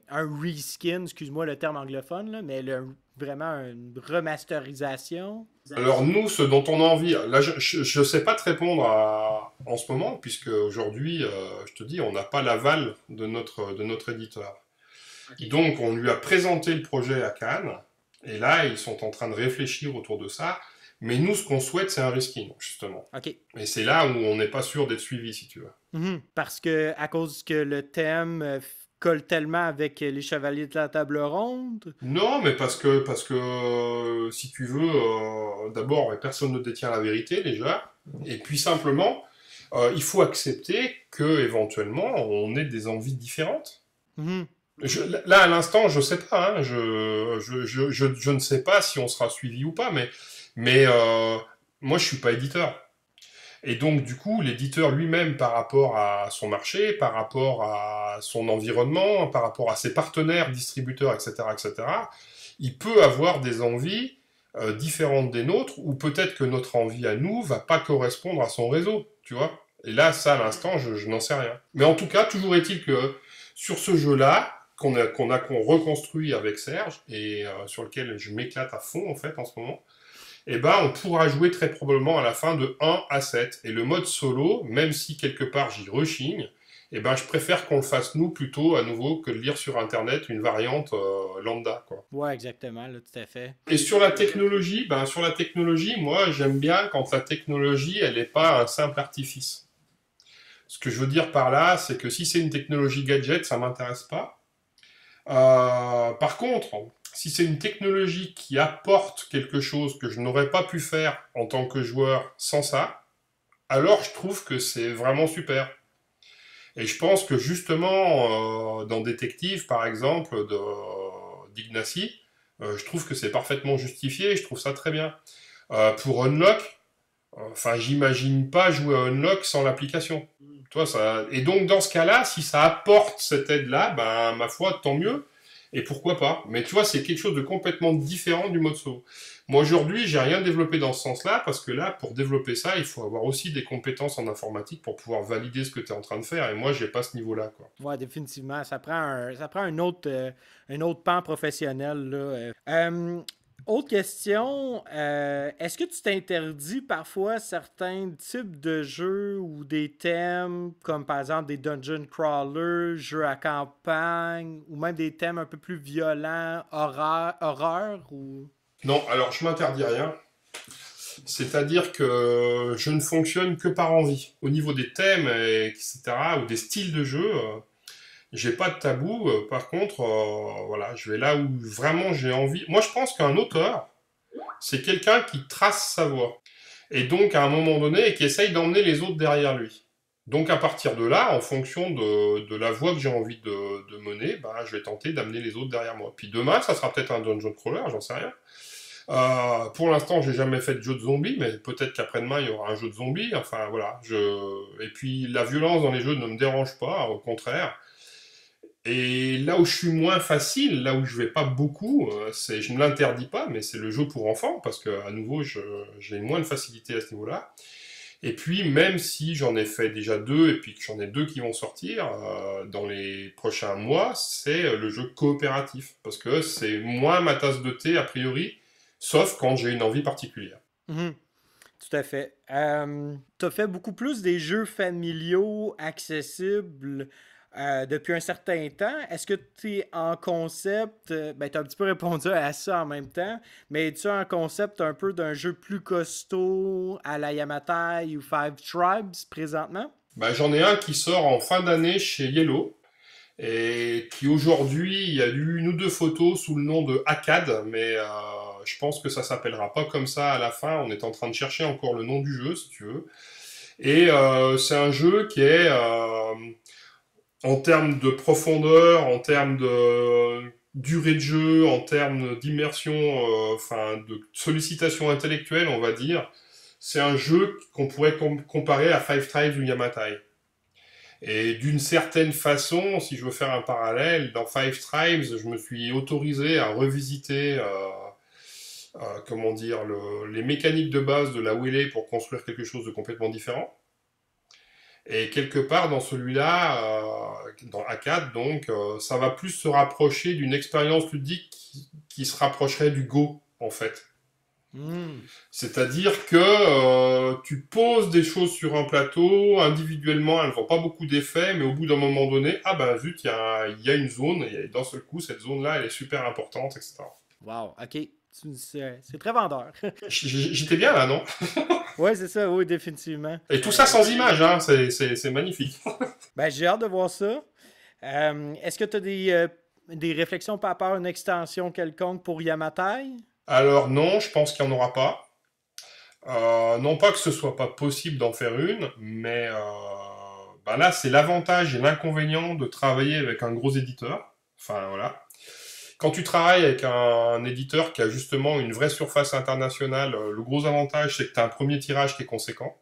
un reskin, excuse-moi le terme anglophone, là, mais vraiment une remasterisation? Alors nous, ce dont on a envie, là je ne sais pas te répondre en ce moment, puisque aujourd'hui, je te dis, on n'a pas l'aval de notre éditeur. Okay. Donc on lui a présenté le projet à Cannes, et là ils sont en train de réfléchir autour de ça, mais nous ce qu'on souhaite c'est un reskin, justement. Okay. Et c'est là où on n'est pas sûr d'être suivi, si tu veux. Parce que, à cause que le thème colle tellement avec les Chevaliers de la Table Ronde? Non, mais parce que si tu veux, d'abord, personne ne détient la vérité déjà, et puis simplement, il faut accepter que éventuellement on ait des envies différentes. Là, à l'instant, je sais pas, hein, je ne sais pas si on sera suivi ou pas, mais moi, je suis pas éditeur. Et donc, du coup, l'éditeur lui-même, par rapport à son marché, par rapport à son environnement, par rapport à ses partenaires, distributeurs, etc., il peut avoir des envies différentes des nôtres, ou peut-être que notre envie à nous va pas correspondre à son réseau, tu vois. Et là, ça, à l'instant, je n'en sais rien. Mais en tout cas, toujours est-il que sur ce jeu-là, qu'on reconstruit avec Serge, et sur lequel je m'éclate à fond, en fait, en ce moment, eh ben, on pourra jouer très probablement à la fin de 1 à 7. Et le mode solo, même si quelque part j'y rechigne, eh ben, je préfère qu'on le fasse nous plutôt à nouveau que de lire sur Internet une variante lambda, quoi. Ouais, exactement, là, tout à fait. Et sur la technologie, moi, j'aime bien quand la technologie, elle n'est pas un simple artifice. Ce que je veux dire par là, c'est que si c'est une technologie gadget, ça m'intéresse pas. Par contre, si c'est une technologie qui apporte quelque chose que je n'aurais pas pu faire en tant que joueur sans ça, alors je trouve que c'est vraiment super. Et je pense que justement, dans Détective, par exemple, d'Ignacy, je trouve que c'est parfaitement justifié et je trouve ça très bien. Pour Unlock, j'imagine pas jouer à Unlock sans l'application. Et donc, dans ce cas-là, si ça apporte cette aide-là, ma foi, tant mieux. Et pourquoi pas? Mais tu vois, c'est quelque chose de complètement différent du mode solo. Moi, aujourd'hui, j'ai rien développé dans ce sens-là, parce que là, pour développer ça, il faut avoir aussi des compétences en informatique pour pouvoir valider ce que tu es en train de faire. Et moi, j'ai pas ce niveau-là, quoi. Ouais, définitivement. Ça prend un autre pan professionnel, là. Autre question, est-ce que tu t'interdis parfois certains types de jeux ou des thèmes, comme par exemple des dungeon crawlers, jeux à campagne, ou même des thèmes un peu plus violents, horreur ou... Non, alors, je m'interdis rien. C'est-à-dire que je ne fonctionne que par envie. Au niveau des thèmes, etc., ou des styles de jeu, j'ai pas de tabou. Par contre, voilà, je vais là où vraiment j'ai envie. Moi, je pense qu'un auteur, c'est quelqu'un qui trace sa voie. Et donc, à un moment donné, et qui essaye d'emmener les autres derrière lui. Donc, à partir de là, en fonction de la voie que j'ai envie de mener, bah, je vais tenter d'amener les autres derrière moi. Puis demain, ça sera peut-être un dungeon crawler, j'en sais rien. Pour l'instant, j'ai jamais fait de jeu de zombies, mais peut-être qu'après-demain, il y aura un jeu de zombies. Enfin, voilà. Et puis, la violence dans les jeux ne me dérange pas, au contraire. Et là où je suis moins facile, là où je vais pas beaucoup, je ne l'interdis pas, mais c'est le jeu pour enfants, parce que à nouveau, j'ai moins de facilité à ce niveau-là. Et puis, même si j'en ai fait déjà 2, et puis que j'en ai 2 qui vont sortir dans les prochains mois, c'est le jeu coopératif, parce que c'est moins ma tasse de thé, a priori, sauf quand j'ai une envie particulière. Mhm. Tout à fait. Tu as fait beaucoup plus des jeux familiaux, accessibles depuis un certain temps. Est-ce que tu es en concept, ben tu as un petit peu répondu à ça en même temps, mais es-tu en concept un peu d'un jeu plus costaud à la Yamatai ou Five Tribes présentement? Bah, j'en ai un qui sort en fin d'année chez Yellow, et qui aujourd'hui, il y a eu une ou deux photos sous le nom de Akkad, mais je pense que ça s'appellera pas comme ça à la fin. On est en train de chercher encore le nom du jeu, si tu veux. Et c'est un jeu qui est, en termes de profondeur, en termes de durée de jeu, en termes d'immersion, enfin de sollicitation intellectuelle, on va dire, c'est un jeu qu'on pourrait comparer à Five Tribes ou Yamatai. Et d'une certaine façon, si je veux faire un parallèle, dans Five Tribes, je me suis autorisé à revisiter, comment dire, les mécaniques de base de la Wheelie pour construire quelque chose de complètement différent. Et quelque part dans celui-là, dans Akkad, donc, ça va plus se rapprocher d'une expérience ludique qui se rapprocherait du Go, en fait. C'est-à-dire que tu poses des choses sur un plateau, individuellement, elles ne font pas beaucoup d'effets, mais au bout d'un moment donné, ah ben zut, il y a une zone, et d'un seul coup, cette zone-là, elle est super importante, etc. Wow, ok. C'est très vendeur. J'étais bien là, non? Ouais, c'est ça, oui, définitivement. Et tout ça sans image, hein, c'est magnifique. Ben, j'ai hâte de voir ça. Est-ce que tu as des réflexions par rapport à une extension quelconque pour Yamatai? Alors non, je pense qu'il n'y en aura pas. Non pas que ce soit pas possible d'en faire une, mais ben là, c'est l'avantage et l'inconvénient de travailler avec un gros éditeur. Enfin, voilà. Quand tu travailles avec un éditeur qui a justement une vraie surface internationale, le gros avantage, c'est que tu as un premier tirage qui est conséquent.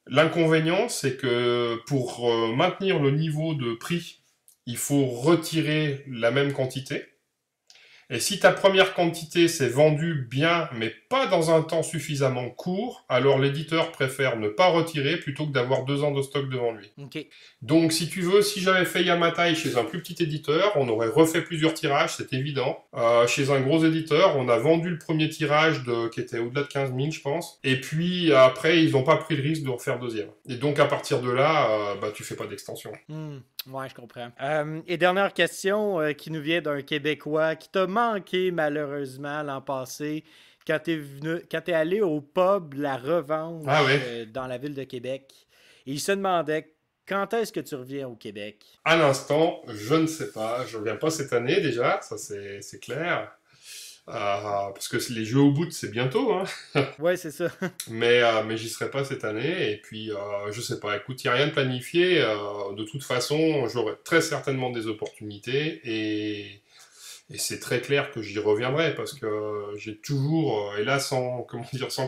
L'inconvénient, c'est que pour maintenir le niveau de prix, il faut retirer la même quantité. Et si ta première quantité s'est vendue bien, mais pas dans un temps suffisamment court, alors l'éditeur préfère ne pas retirer plutôt que d'avoir 2 ans de stock devant lui. Okay. Donc, si tu veux, si j'avais fait Yamatai chez un plus petit éditeur, on aurait refait plusieurs tirages, c'est évident. Chez un gros éditeur, on a vendu le premier tirage qui était au-delà de 15 000, je pense. Et puis, après, ils n'ont pas pris le risque de refaire deuxième. Et donc, à partir de là, tu fais pas d'extension. Ouais, je comprends. Et dernière question qui nous vient d'un Québécois qui t'a manqué malheureusement l'an passé quand t'es allé au pub La Revanche dans la ville de Québec. Et il se demandait quand est-ce que tu reviens au Québec? À l'instant, je ne sais pas. Je ne reviens pas cette année déjà, ça c'est clair. Parce que les jeux au bout, c'est bientôt. Hein. Ouais, c'est ça. mais j'y serai pas cette année. Et puis, je sais pas. Écoute, il n'y a rien de planifié. De toute façon, j'aurai très certainement des opportunités. Et c'est très clair que j'y reviendrai. Parce que j'ai toujours, et là, sans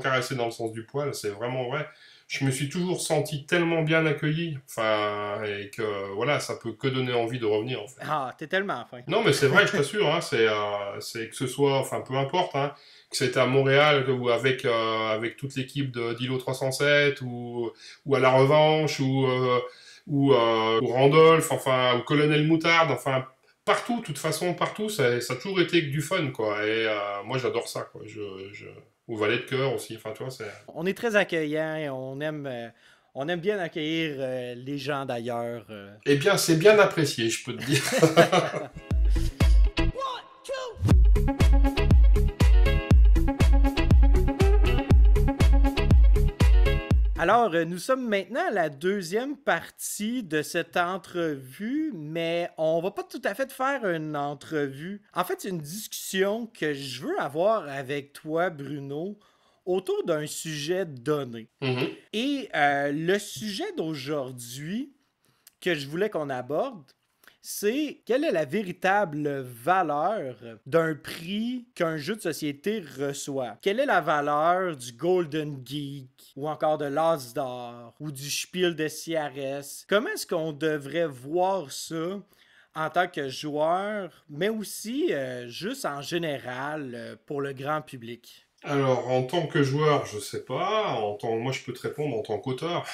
caresser dans le sens du poil, c'est vraiment vrai. je me suis toujours senti tellement bien accueilli, enfin, et que voilà, ça peut que donner envie de revenir en fait. Ah, t'es tellement fin. Non, mais c'est vrai, je t'assure, hein, c'est que ce soit, enfin, peu importe, hein, que c'était à Montréal ou avec toute l'équipe d'Ilo 307 ou à La Revanche ou Randolph, enfin, ou Colonel Moutarde, enfin, partout, de toute façon, partout, ça a toujours été que du fun, quoi. Et moi, j'adore ça, quoi. Ou Valet de Cœur aussi, enfin, tu vois, c'est... On est très accueillant et on aime bien accueillir les gens d'ailleurs. Eh bien, c'est bien apprécié, je peux te dire. Alors, nous sommes maintenant à la deuxième partie de cette entrevue, mais on va pas tout à fait faire une entrevue. En fait, c'est une discussion que je veux avoir avec toi, Bruno, autour d'un sujet donné. Mhm. Et le sujet d'aujourd'hui que je voulais qu'on aborde, c'est quelle est la véritable valeur d'un prix qu'un jeu de société reçoit. Quelle est la valeur du Golden Geek ou encore de l'As d'Or ou du Spiel de CRS? Comment est-ce qu'on devrait voir ça en tant que joueur, mais aussi juste en général pour le grand public? Alors, en tant que joueur, je sais pas. Moi, je peux te répondre en tant qu'auteur,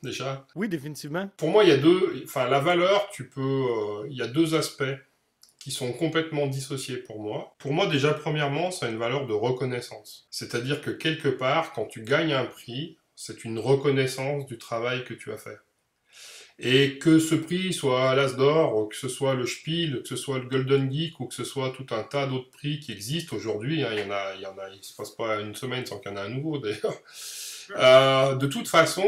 déjà. Oui, définitivement. Pour moi, il y a enfin, la valeur, il y a deux aspects qui sont complètement dissociés pour moi. Pour moi, déjà, premièrement, c'est une valeur de reconnaissance. C'est-à-dire que quelque part, quand tu gagnes un prix, c'est une reconnaissance du travail que tu as fait. Et que ce prix soit l'As d'Or, ou que ce soit le Spiel, que ce soit le Golden Geek, ou que ce soit tout un tas d'autres prix qui existent aujourd'hui, hein, il se passe pas une semaine sans qu'il y en ait un nouveau d'ailleurs. De toute façon,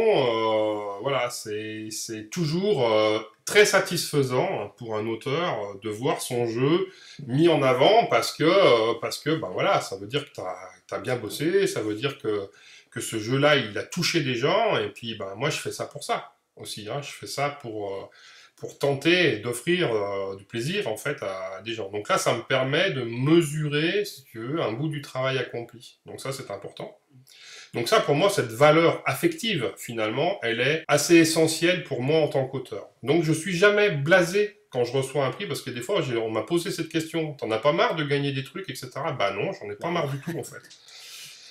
voilà, c'est toujours très satisfaisant pour un auteur de voir son jeu mis en avant parce que ben voilà, ça veut dire que t'as bien bossé, ça veut dire que ce jeu-là, il a touché des gens, et puis ben moi je fais ça pour ça aussi, hein, je fais ça pour tenter d'offrir du plaisir en fait à des gens. Donc là, ça me permet de mesurer, si tu veux, un bout du travail accompli. Donc ça, c'est important. Donc ça, pour moi, cette valeur affective, finalement, elle est assez essentielle pour moi en tant qu'auteur. Donc je suis jamais blasé quand je reçois un prix, parce que des fois, on m'a posé cette question, t'en as pas marre de gagner des trucs, etc. Bah non, j'en ai pas marre du tout, en fait.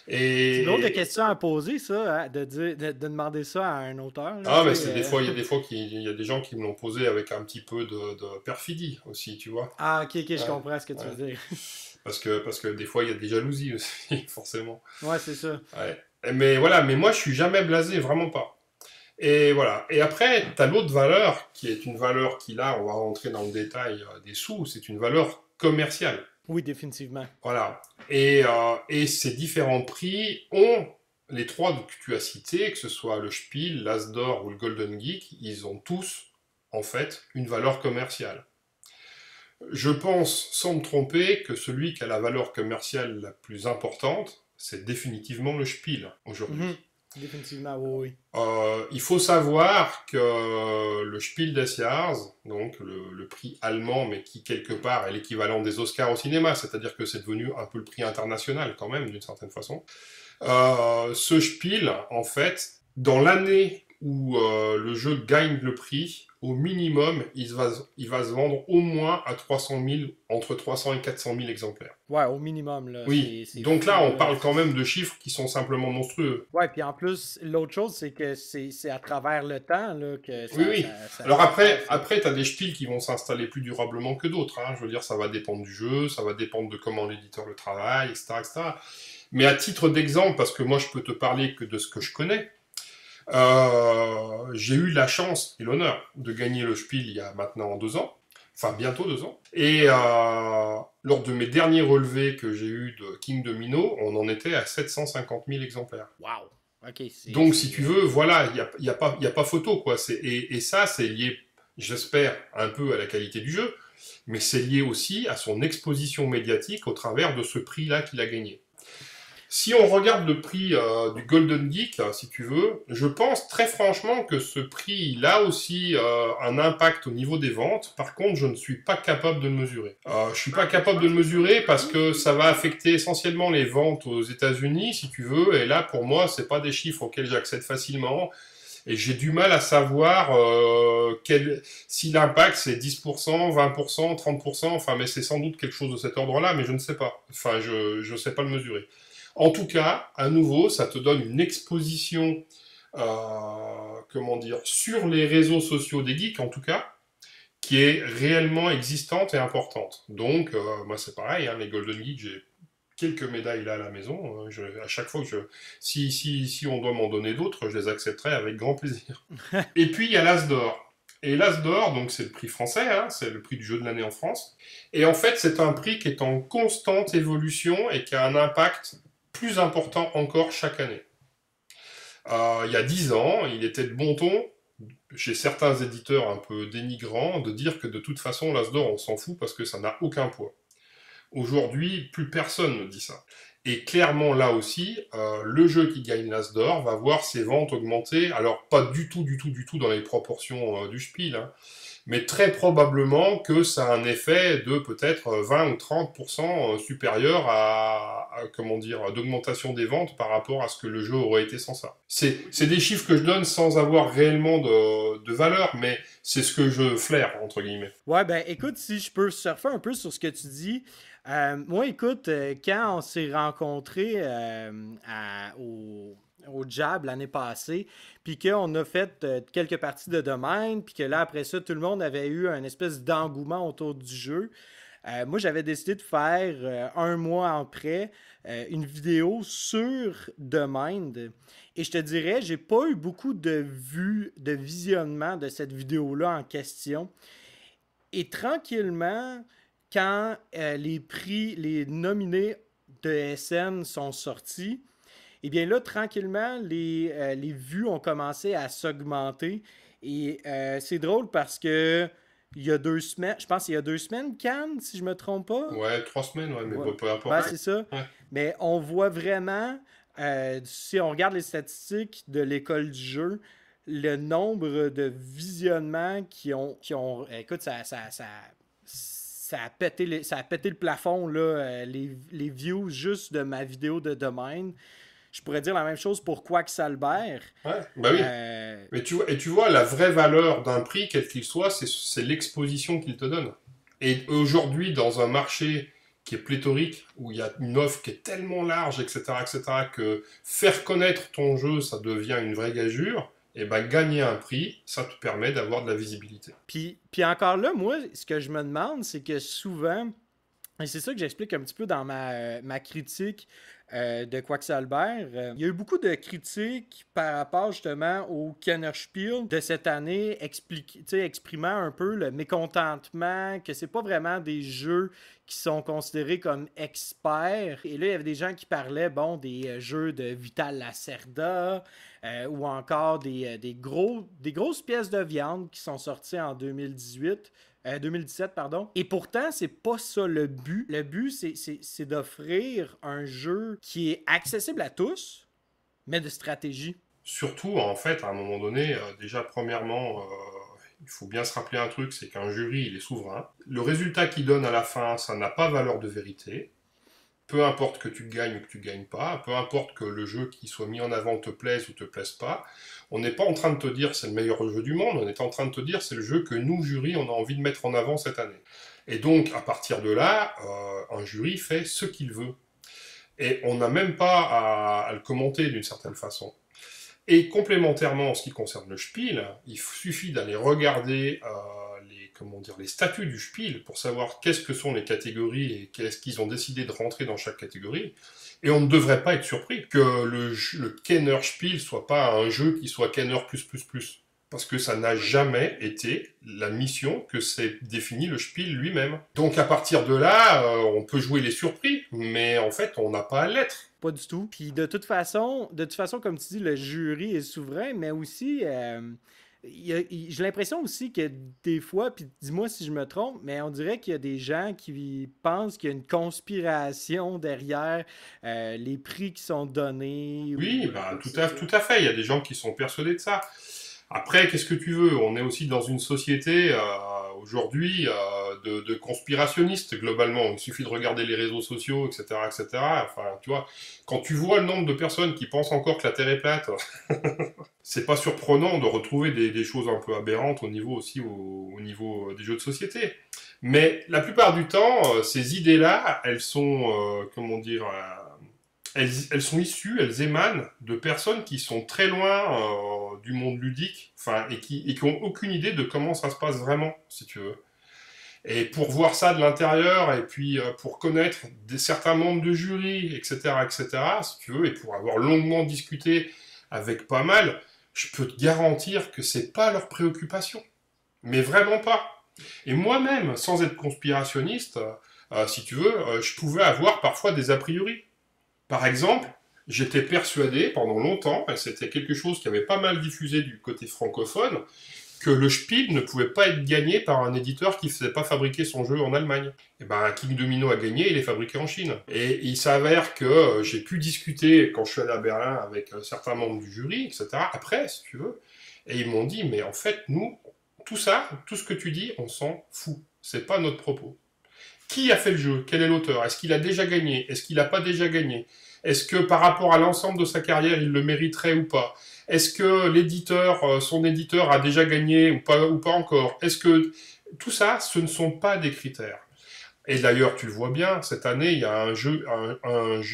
C'est une autre question à poser, ça, hein, de demander ça à un auteur. Ah, mais c'est des fois, il y a des fois il y a des gens qui me l'ont posé avec un petit peu de perfidie aussi, tu vois. Ah, ok, je comprends ce que tu veux dire. Parce que des fois, il y a des jalousies aussi, forcément. Ouais, c'est ça. Ouais. Mais voilà, mais moi, je suis jamais blasé, vraiment pas. Et voilà. Et après, tu as l'autre valeur, qui est une valeur qui, là, on va rentrer dans le détail des sous, c'est une valeur commerciale. Oui, définitivement. Voilà. Et ces différents prix ont, les trois que tu as cités, que ce soit le Spiel, l'As d'Or ou le Golden Geek, ils ont tous, en fait, une valeur commerciale. Je pense, sans me tromper, que celui qui a la valeur commerciale la plus importante, c'est définitivement le Spiel, aujourd'hui. Mm-hmm. Définitivement, oui. Il faut savoir que le Spiel des Jahres, donc le prix allemand, mais qui quelque part est l'équivalent des Oscars au cinéma, c'est-à-dire que c'est devenu un peu le prix international quand même, d'une certaine façon. Ce Spiel, en fait, dans l'année où le jeu gagne le prix, au minimum, il va se vendre au moins à 300 000, entre 300 et 400 000 exemplaires. Ouais, au minimum. Là, oui, c'est donc fou, là, on parle quand même de chiffres qui sont simplement monstrueux. Ouais, puis en plus, l'autre chose, c'est que c'est à travers le temps là, que ça... Oui. Alors après tu as des Spiels qui vont s'installer plus durablement que d'autres. Hein. Je veux dire, ça va dépendre du jeu, ça va dépendre de comment l'éditeur le travaille, etc., etc. Mais à titre d'exemple, parce que moi, je peux te parler que de ce que je connais, j'ai eu la chance et l'honneur de gagner le Spiel il y a maintenant 2 ans, enfin bientôt 2 ans, et lors de mes derniers relevés que j'ai eu de King Domino, on en était à 750 000 exemplaires. Waouh. Okay, donc si tu veux, voilà, il y a pas photo, quoi. Et ça, c'est lié, j'espère, un peu à la qualité du jeu, mais c'est lié aussi à son exposition médiatique au travers de ce prix-là qu'il a gagné. Si on regarde le prix du Golden Geek, si tu veux, je pense très franchement que ce prix, il a aussi un impact au niveau des ventes. Par contre, je ne suis pas capable de le mesurer. Je suis pas capable de le mesurer parce que ça va affecter essentiellement les ventes aux États-Unis, si tu veux. Et là, pour moi, c'est pas des chiffres auxquels j'accède facilement. Et j'ai du mal à savoir si l'impact c'est 10%, 20%, 30%, enfin, mais c'est sans doute quelque chose de cet ordre-là, mais je ne sais pas. Enfin, je ne sais pas le mesurer. En tout cas, à nouveau, ça te donne une exposition, sur les réseaux sociaux des geeks, en tout cas, qui est réellement existante et importante. Donc, moi, c'est pareil, hein, les Golden Geeks, j'ai quelques médailles là à la maison. À chaque fois que si on doit m'en donner d'autres, je les accepterai avec grand plaisir. Et puis, il y a l'As d'Or. Et l'As d'Or, donc c'est le prix français, hein, c'est le prix du jeu de l'année en France. Et en fait, c'est un prix qui est en constante évolution et qui a un impact plus important encore chaque année. Il y a 10 ans, il était de bon ton, chez certains éditeurs un peu dénigrants, de dire que de toute façon, l'As d'Or, on s'en fout parce que ça n'a aucun poids. Aujourd'hui, plus personne ne dit ça. Et clairement, là aussi, le jeu qui gagne l'As d'Or va voir ses ventes augmenter, alors pas du tout dans les proportions du Spiel, hein, mais très probablement que ça a un effet de peut-être 20 ou 30% supérieur d'augmentation des ventes par rapport à ce que le jeu aurait été sans ça. C'est des chiffres que je donne sans avoir réellement de valeur, mais c'est ce que je flaire, entre guillemets. Ouais, ben écoute, si je peux surfer un peu sur ce que tu dis, moi, écoute, quand on s'est rencontrés au Jab l'année passée, puis qu'on a fait quelques parties de domaine, puis que là, après ça, tout le monde avait eu un espèce d'engouement autour du jeu. Moi, j'avais décidé de faire un mois après une vidéo sur Domain. Et je te dirais, j'ai pas eu beaucoup de vues, de visionnement de cette vidéo-là en question. Et tranquillement, quand les nominés de SN sont sortis, et bien là, tranquillement, les vues ont commencé à s'augmenter. Et c'est drôle parce que il y a 2 semaines, je pense qu'il y a 2 semaines, Cannes, si je me trompe pas. Ouais, 3 semaines, ouais, mais Ouais. bon, peu importe. Ben, c'est ça. Ouais. Mais on voit vraiment, si on regarde les statistiques de l'école du jeu, le nombre de visionnements qui ont écoute, ça a pété le plafond, là, les views juste de ma vidéo de domaine. Je pourrais dire la même chose pour Quacksalber. Ouais, bah oui. Mais tu vois, la vraie valeur d'un prix, quel qu'il soit, c'est l'exposition qu'il te donne. Et aujourd'hui, dans un marché qui est pléthorique, où il y a une offre qui est tellement large, etc., que faire connaître ton jeu, ça devient une vraie gageure, et ben gagner un prix, ça te permet d'avoir de la visibilité. Puis encore là, moi, ce que je me demande, c'est que souvent, et c'est ça que j'explique un petit peu dans ma critique de Quacksalber, il y a eu beaucoup de critiques par rapport justement au Kennerspiel de cette année, exprimant un peu le mécontentement que c'est pas vraiment des jeux qui sont considérés comme experts. Et là, il y avait des gens qui parlaient, bon, des jeux de Vital Lacerda ou encore des grosses pièces de viande qui sont sorties en 2017, pardon. Et pourtant, c'est pas ça le but. Le but, c'est d'offrir un jeu qui est accessible à tous, mais de stratégie. Surtout, en fait, à un moment donné, déjà, premièrement, il faut bien se rappeler un truc, c'est qu'un jury, il est souverain. Le résultat qu'il donne à la fin, ça n'a pas valeur de vérité. Peu importe que tu gagnes ou que tu gagnes pas, peu importe que le jeu qui soit mis en avant te plaise ou te plaise pas, on n'est pas en train de te dire c'est le meilleur jeu du monde, on est en train de te dire c'est le jeu que nous, jury, on a envie de mettre en avant cette année. Et donc, à partir de là, un jury fait ce qu'il veut. Et on n'a même pas à le commenter d'une certaine façon. Et complémentairement, en ce qui concerne le Spiel, il suffit d'aller regarder les statuts du Spiel pour savoir qu'est-ce que sont les catégories et qu'est-ce qu'ils ont décidé de rentrer dans chaque catégorie. Et on ne devrait pas être surpris que le Kenner Spiel soit pas un jeu qui soit Kenner+++. Parce que ça n'a jamais été la mission que s'est défini le Spiel lui-même. Donc à partir de là, on peut jouer les surpris, mais en fait, on n'a pas à l'être. Pas du tout. Puis de toute façon, comme tu dis, le jury est souverain, mais aussi, j'ai l'impression aussi que des fois, puis dis-moi si je me trompe, mais on dirait qu'il y a des gens qui pensent qu'il y a une conspiration derrière les prix qui sont donnés. Oui, Ou, bah, tout à fait. Il y a des gens qui sont persuadés de ça. Après, qu'est-ce que tu veux? On est aussi dans une société aujourd'hui de conspirationnistes, globalement. Il suffit de regarder les réseaux sociaux, etc., etc. Enfin, tu vois, quand tu vois le nombre de personnes qui pensent encore que la Terre est plate, c'est pas surprenant de retrouver des choses un peu aberrantes au niveau aussi au niveau des jeux de société. Mais la plupart du temps, ces idées-là, elles sont, comment dire, elles sont issues, elles émanent de personnes qui sont très loin du monde ludique, enfin, et qui ont aucune idée de comment ça se passe vraiment, si tu veux. Et pour voir ça de l'intérieur, et puis pour connaître certains membres de jury, etc., si tu veux, et pour avoir longuement discuté avec pas mal, je peux te garantir que c'est pas leur préoccupation. Mais vraiment pas. Et moi-même, sans être conspirationniste, si tu veux, je pouvais avoir parfois des a priori. Par exemple, j'étais persuadé pendant longtemps, et c'était quelque chose qui avait pas mal diffusé du côté francophone, que le Spiel ne pouvait pas être gagné par un éditeur qui ne faisait pas fabriquer son jeu en Allemagne. Et ben, King Domino a gagné, il est fabriqué en Chine. Et il s'avère que j'ai pu discuter quand je suis allé à Berlin avec certains membres du jury, etc., après, si tu veux, et ils m'ont dit, mais en fait, nous, tout ça, tout ce que tu dis, on s'en fout. C'est pas notre propos. Qui a fait le jeu? Quel est l'auteur? Est-ce qu'il a déjà gagné? Est-ce qu'il n'a pas déjà gagné? Est-ce que par rapport à l'ensemble de sa carrière, il le mériterait ou pas? Est-ce que l'éditeur, son éditeur a déjà gagné ou pas encore? Est-ce que tout ça, ce ne sont pas des critères. Et d'ailleurs, tu le vois bien, cette année, il y a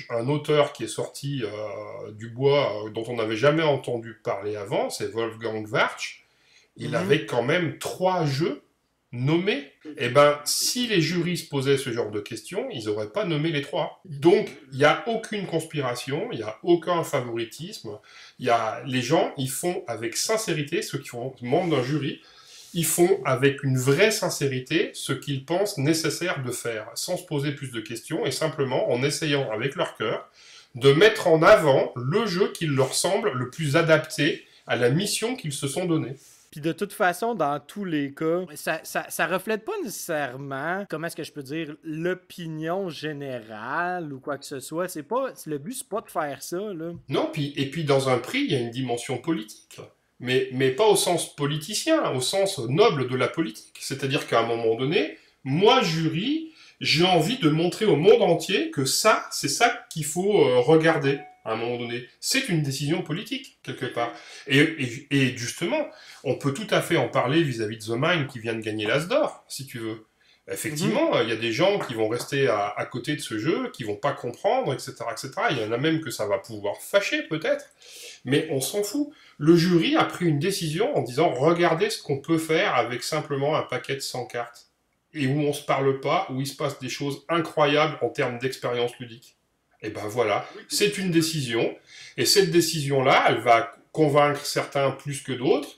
un auteur qui est sorti du bois dont on n'avait jamais entendu parler avant, c'est Wolfgang Wartsch. Il avait quand même 3 jeux nommés. Eh ben, si les jurys se posaient ce genre de questions, ils n'auraient pas nommé les 3. Donc, il n'y a aucune conspiration, il n'y a aucun favoritisme. Les gens, ils font avec sincérité, ceux qui sont membres d'un jury, ils font avec une vraie sincérité ce qu'ils pensent nécessaire de faire, sans se poser plus de questions, et simplement en essayant avec leur cœur de mettre en avant le jeu qui leur semble le plus adapté à la mission qu'ils se sont donnée. Puis de toute façon, dans tous les cas, ça reflète pas nécessairement, comment est-ce que je peux dire, l'opinion générale ou quoi que ce soit. Le but, c'est pas de faire ça, là. Non, et puis dans un prix, il y a une dimension politique. Mais pas au sens politicien, au sens noble de la politique. C'est-à-dire qu'à un moment donné, moi, jury, j'ai envie de montrer au monde entier que ça, c'est ça qu'il faut regarder. À un moment donné, c'est une décision politique, quelque part. Et justement, on peut tout à fait en parler vis-à-vis de The Mind qui vient de gagner l'As d'Or, si tu veux. Effectivement, il y a des gens qui vont rester à côté de ce jeu, qui vont pas comprendre, etc., etc. Il y en a même que ça va pouvoir fâcher, peut-être. Mais on s'en fout. Le jury a pris une décision en disant « Regardez ce qu'on peut faire avec simplement un paquet de 100 cartes. » Et où on se parle pas, où il se passe des choses incroyables en termes d'expérience ludique. Et ben voilà, c'est une décision, et cette décision-là, elle va convaincre certains plus que d'autres,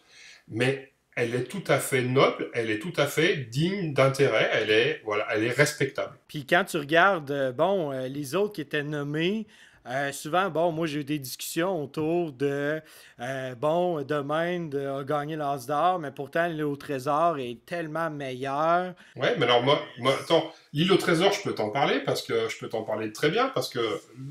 mais elle est tout à fait noble, elle est tout à fait digne d'intérêt, elle est respectable. Puis quand tu regardes, les autres qui étaient nommés, souvent, moi j'ai eu des discussions autour de, Demain a gagné l'As d'Or, mais pourtant l'Île au Trésor est tellement meilleur. Ouais, mais alors moi, attends, l'Île au Trésor, je peux t'en parler, très bien, parce que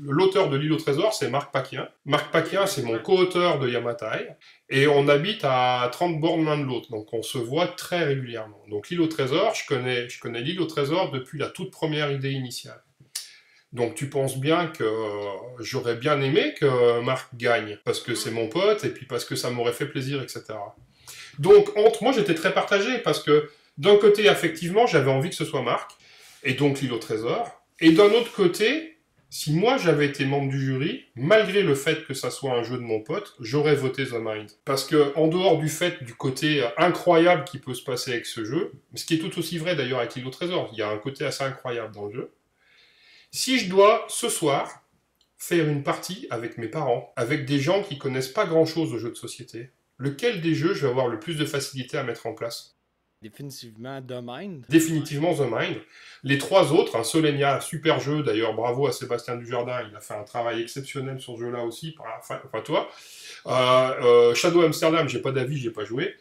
l'auteur de l'Île au Trésor, c'est Marc Paquien. Marc Paquien, c'est mon co-auteur de Yamatai, et on habite à 30 bornes l'un de l'autre, donc on se voit très régulièrement. Donc l'Île au Trésor, je connais l'Île au Trésor depuis la toute première idée initiale. Donc tu penses bien que j'aurais bien aimé que Marc gagne, parce que c'est mon pote, et puis parce que ça m'aurait fait plaisir, etc. Donc moi j'étais très partagé, parce que d'un côté, effectivement, j'avais envie que ce soit Marc, et donc l'Île au Trésor, et d'un autre côté, si moi j'avais été membre du jury, malgré le fait que ça soit un jeu de mon pote, j'aurais voté The Mind. Parce que en dehors du fait du côté incroyable qui peut se passer avec ce jeu, ce qui est tout aussi vrai d'ailleurs avec l'Île au Trésor, il y a un côté assez incroyable dans le jeu, si je dois, ce soir, faire une partie avec mes parents, avec des gens qui connaissent pas grand-chose aux jeux de société, lequel des jeux je vais avoir le plus de facilité à mettre en place? Définitivement The Mind. Définitivement The Mind. Les 3 autres, Solenia, super jeu, d'ailleurs bravo à Sébastien Dujardin, il a fait un travail exceptionnel sur ce jeu-là aussi, enfin toi. Shadow Amsterdam, j'ai pas d'avis, j'ai pas joué.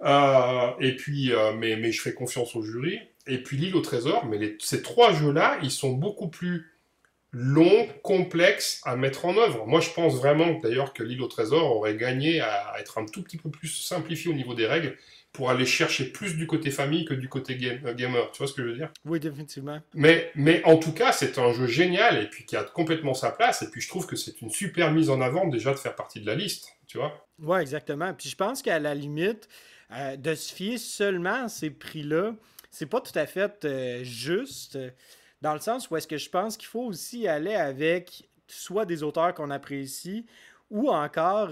Et puis, mais je fais confiance au jury. Et puis l'île au trésor, mais ces trois jeux-là, ils sont beaucoup plus longs, complexes à mettre en œuvre. Moi, je pense vraiment d'ailleurs que l'île au trésor aurait gagné à être un tout petit peu plus simplifié au niveau des règles pour aller chercher plus du côté famille que du côté gamer. Tu vois ce que je veux dire? Oui, définitivement. Mais en tout cas, c'est un jeu génial et puis qui a complètement sa place. Et puis je trouve que c'est une super mise en avant déjà de faire partie de la liste. Tu vois? Oui, exactement. Puis je pense qu'à la limite, de se fier seulement à ces prix-là, c'est pas tout à fait juste, dans le sens où est-ce que je pense qu'il faut aussi aller avec soit des auteurs qu'on apprécie, ou encore,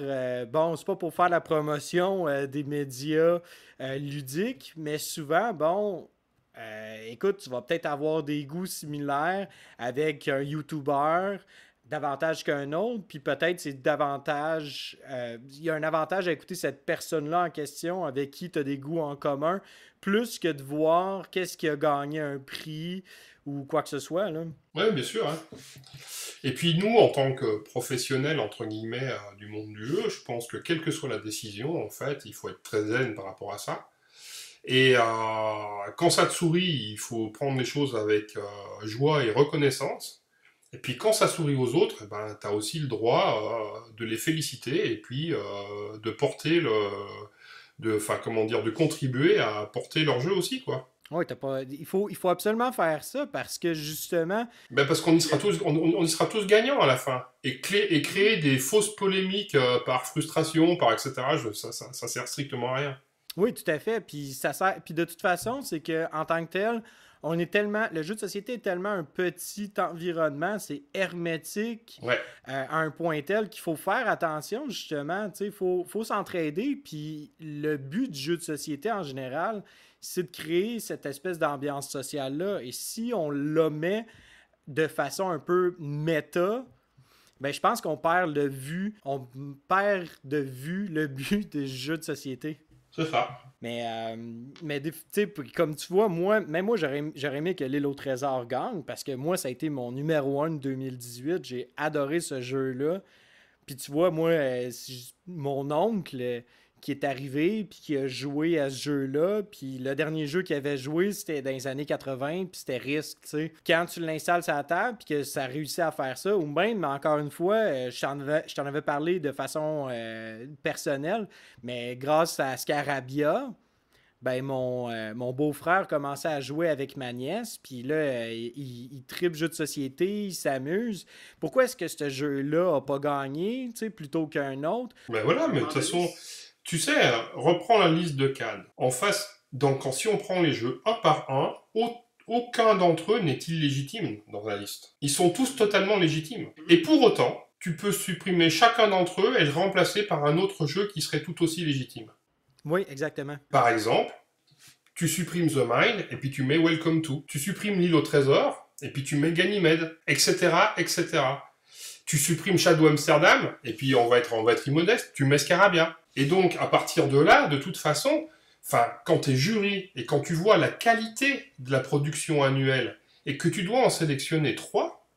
bon, c'est pas pour faire la promotion des médias ludiques, mais souvent, bon, écoute, tu vas peut-être avoir des goûts similaires avec un YouTuber davantage qu'un autre, puis peut-être c'est davantage... Il y a un avantage à écouter cette personne-là en question avec qui tu as des goûts en commun, plus que de voir qu'est-ce qui a gagné un prix ou quoi que ce soit, là. Oui, bien sûr. Hein. Et puis nous, en tant que professionnels, entre guillemets, du monde du jeu, je pense que quelle que soit la décision, en fait, il faut être très zen par rapport à ça. Et quand ça te sourit, il faut prendre les choses avec joie et reconnaissance. Et puis quand ça sourit aux autres, eh ben, tu as aussi le droit de les féliciter et puis de porter enfin, comment dire, de contribuer à porter leur jeu aussi, quoi. Oui, il faut absolument faire ça parce que justement, Ben parce qu'on y sera tous, on y sera tous gagnants à la fin. Et créer des fausses polémiques par frustration, par etc. Ça sert strictement à rien. oui, tout à fait. Puis ça sert. Puis de toute façon, c'est que en tant que tel, on est tellement. Le jeu de société est tellement un petit environnement, c'est hermétique Ouais. à un point tel qu'il faut faire attention, justement. Tu sais, faut s'entraider. Puis le but du jeu de société en général, c'est de créer cette espèce d'ambiance sociale-là. Et si on l'omet de façon un peu méta, ben je pense qu'on on perd de vue le but des jeux de société. C'est ça. Mais tu sais, comme tu vois, moi, j'aurais aimé que l'île au trésor gagne parce que moi, ça a été mon numéro 1 de 2018. J'ai adoré ce jeu-là. Puis tu vois, moi, mon oncle qui est arrivé puis qui a joué à ce jeu-là, puis le dernier jeu qu'il avait joué, c'était dans les années 80, puis c'était Risk, tu sais. Quand tu l'installes sur la table, puis que ça réussit à faire ça, ou même, mais encore une fois, je t'en avais parlé de façon personnelle, mais grâce à Scarabia, ben mon beau-frère commençait à jouer avec ma nièce, puis là, il tripe jeu de société, il s'amuse. Pourquoi est-ce que ce jeu-là a pas gagné, tu sais, plutôt qu'un autre? Ben voilà, mais de toute façon, tu sais, reprends la liste de Cannes. En face, donc si on prend les jeux un par un, aucun d'entre eux n'est illégitime dans la liste. Ils sont tous totalement légitimes. Et pour autant, tu peux supprimer chacun d'entre eux et le remplacer par un autre jeu qui serait tout aussi légitime. Oui, exactement. Par exemple, tu supprimes The Mine et puis tu mets Welcome to. Tu supprimes l'île au trésor et puis tu mets Ganymede, etc., etc. Tu supprimes Shadow Amsterdam et puis on va être immodeste, tu mets Scarabia. Et donc, à partir de là, de toute façon, quand tu es jury et quand tu vois la qualité de la production annuelle et que tu dois en sélectionner 3,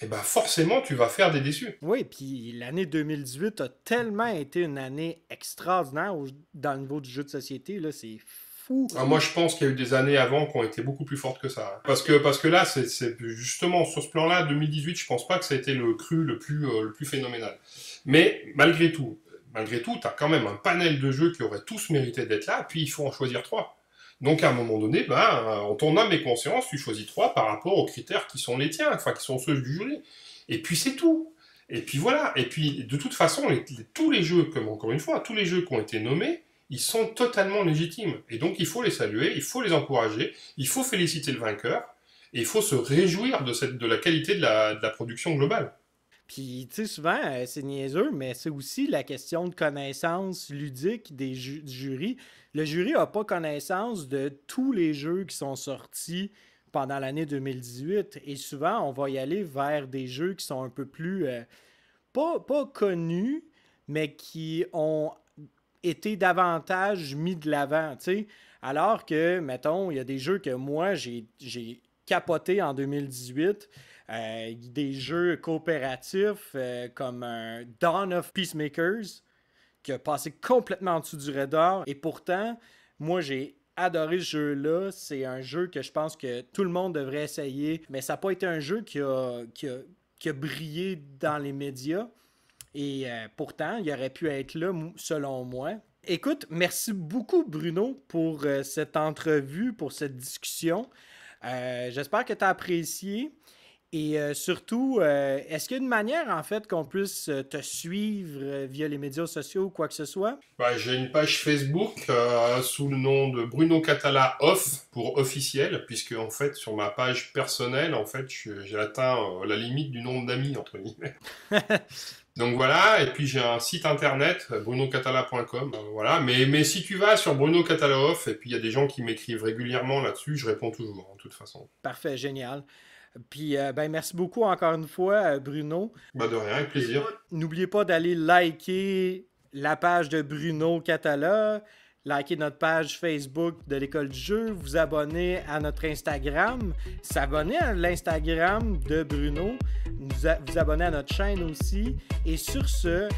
eh ben forcément, tu vas faire des déçus. Oui, puis l'année 2018 a tellement été une année extraordinaire dans le niveau du jeu de société, là, c'est fou. Moi, je pense qu'il y a eu des années avant qui ont été beaucoup plus fortes que ça. Hein. Parce que là, c'est justement sur ce plan-là, 2018, je pense pas que ça a été le cru le plus phénoménal. Mais malgré tout, tu as quand même un panel de jeux qui auraient tous mérité d'être là, puis il faut en choisir 3. Donc à un moment donné, en ton âme et conscience, tu choisis 3 par rapport aux critères qui sont les tiens, enfin qui sont ceux du jury. Et puis c'est tout. Et puis voilà. Et puis de toute façon, tous les jeux, comme encore une fois, tous les jeux qui ont été nommés, ils sont totalement légitimes. Et donc il faut les saluer, il faut les encourager, il faut féliciter le vainqueur, et il faut se réjouir de la qualité de la production globale. Puis, tu sais, souvent, c'est niaiseux, mais c'est aussi la question de connaissance ludique du jury. Le jury n'a pas connaissance de tous les jeux qui sont sortis pendant l'année 2018. Et souvent, on va y aller vers des jeux qui sont un peu plus, pas connus, mais qui ont été davantage mis de l'avant, tu sais. Alors que, mettons, il y a des jeux que moi, j'ai capoté en 2018. Des jeux coopératifs comme Dawn of Peacemakers, qui a passé complètement en dessous du radar. Et pourtant, moi, j'ai adoré ce jeu-là. C'est un jeu que je pense que tout le monde devrait essayer. Mais ça n'a pas été un jeu qui a brillé dans les médias. Et pourtant, il aurait pu être là, selon moi. Écoute, merci beaucoup, Bruno, pour cette entrevue, pour cette discussion. J'espère que tu as apprécié. Et surtout, est-ce qu'il y a une manière, en fait, qu'on puisse te suivre via les médias sociaux ou quoi que ce soit? J'ai une page Facebook sous le nom de Bruno Catala Off pour officiel, puisque en fait, sur ma page personnelle, en fait, j'ai atteint la limite du nombre d'amis, entre guillemets. Donc voilà, et puis j'ai un site internet, brunocatala.com, voilà. Mais si tu vas sur Bruno Catala Off, et puis il y a des gens qui m'écrivent régulièrement là-dessus, je réponds toujours, de toute façon. Parfait, génial. Puis, merci beaucoup encore une fois, Bruno. De rien, avec plaisir. N'oubliez pas d'aller liker la page de Bruno Catala, liker notre page Facebook de l'École du jeu, vous abonner à notre Instagram, s'abonner à l'Instagram de Bruno, vous abonner à notre chaîne aussi. Et sur ce,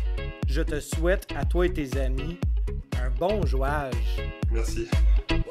je te souhaite à toi et tes amis un bon jouage. Merci. 1, 2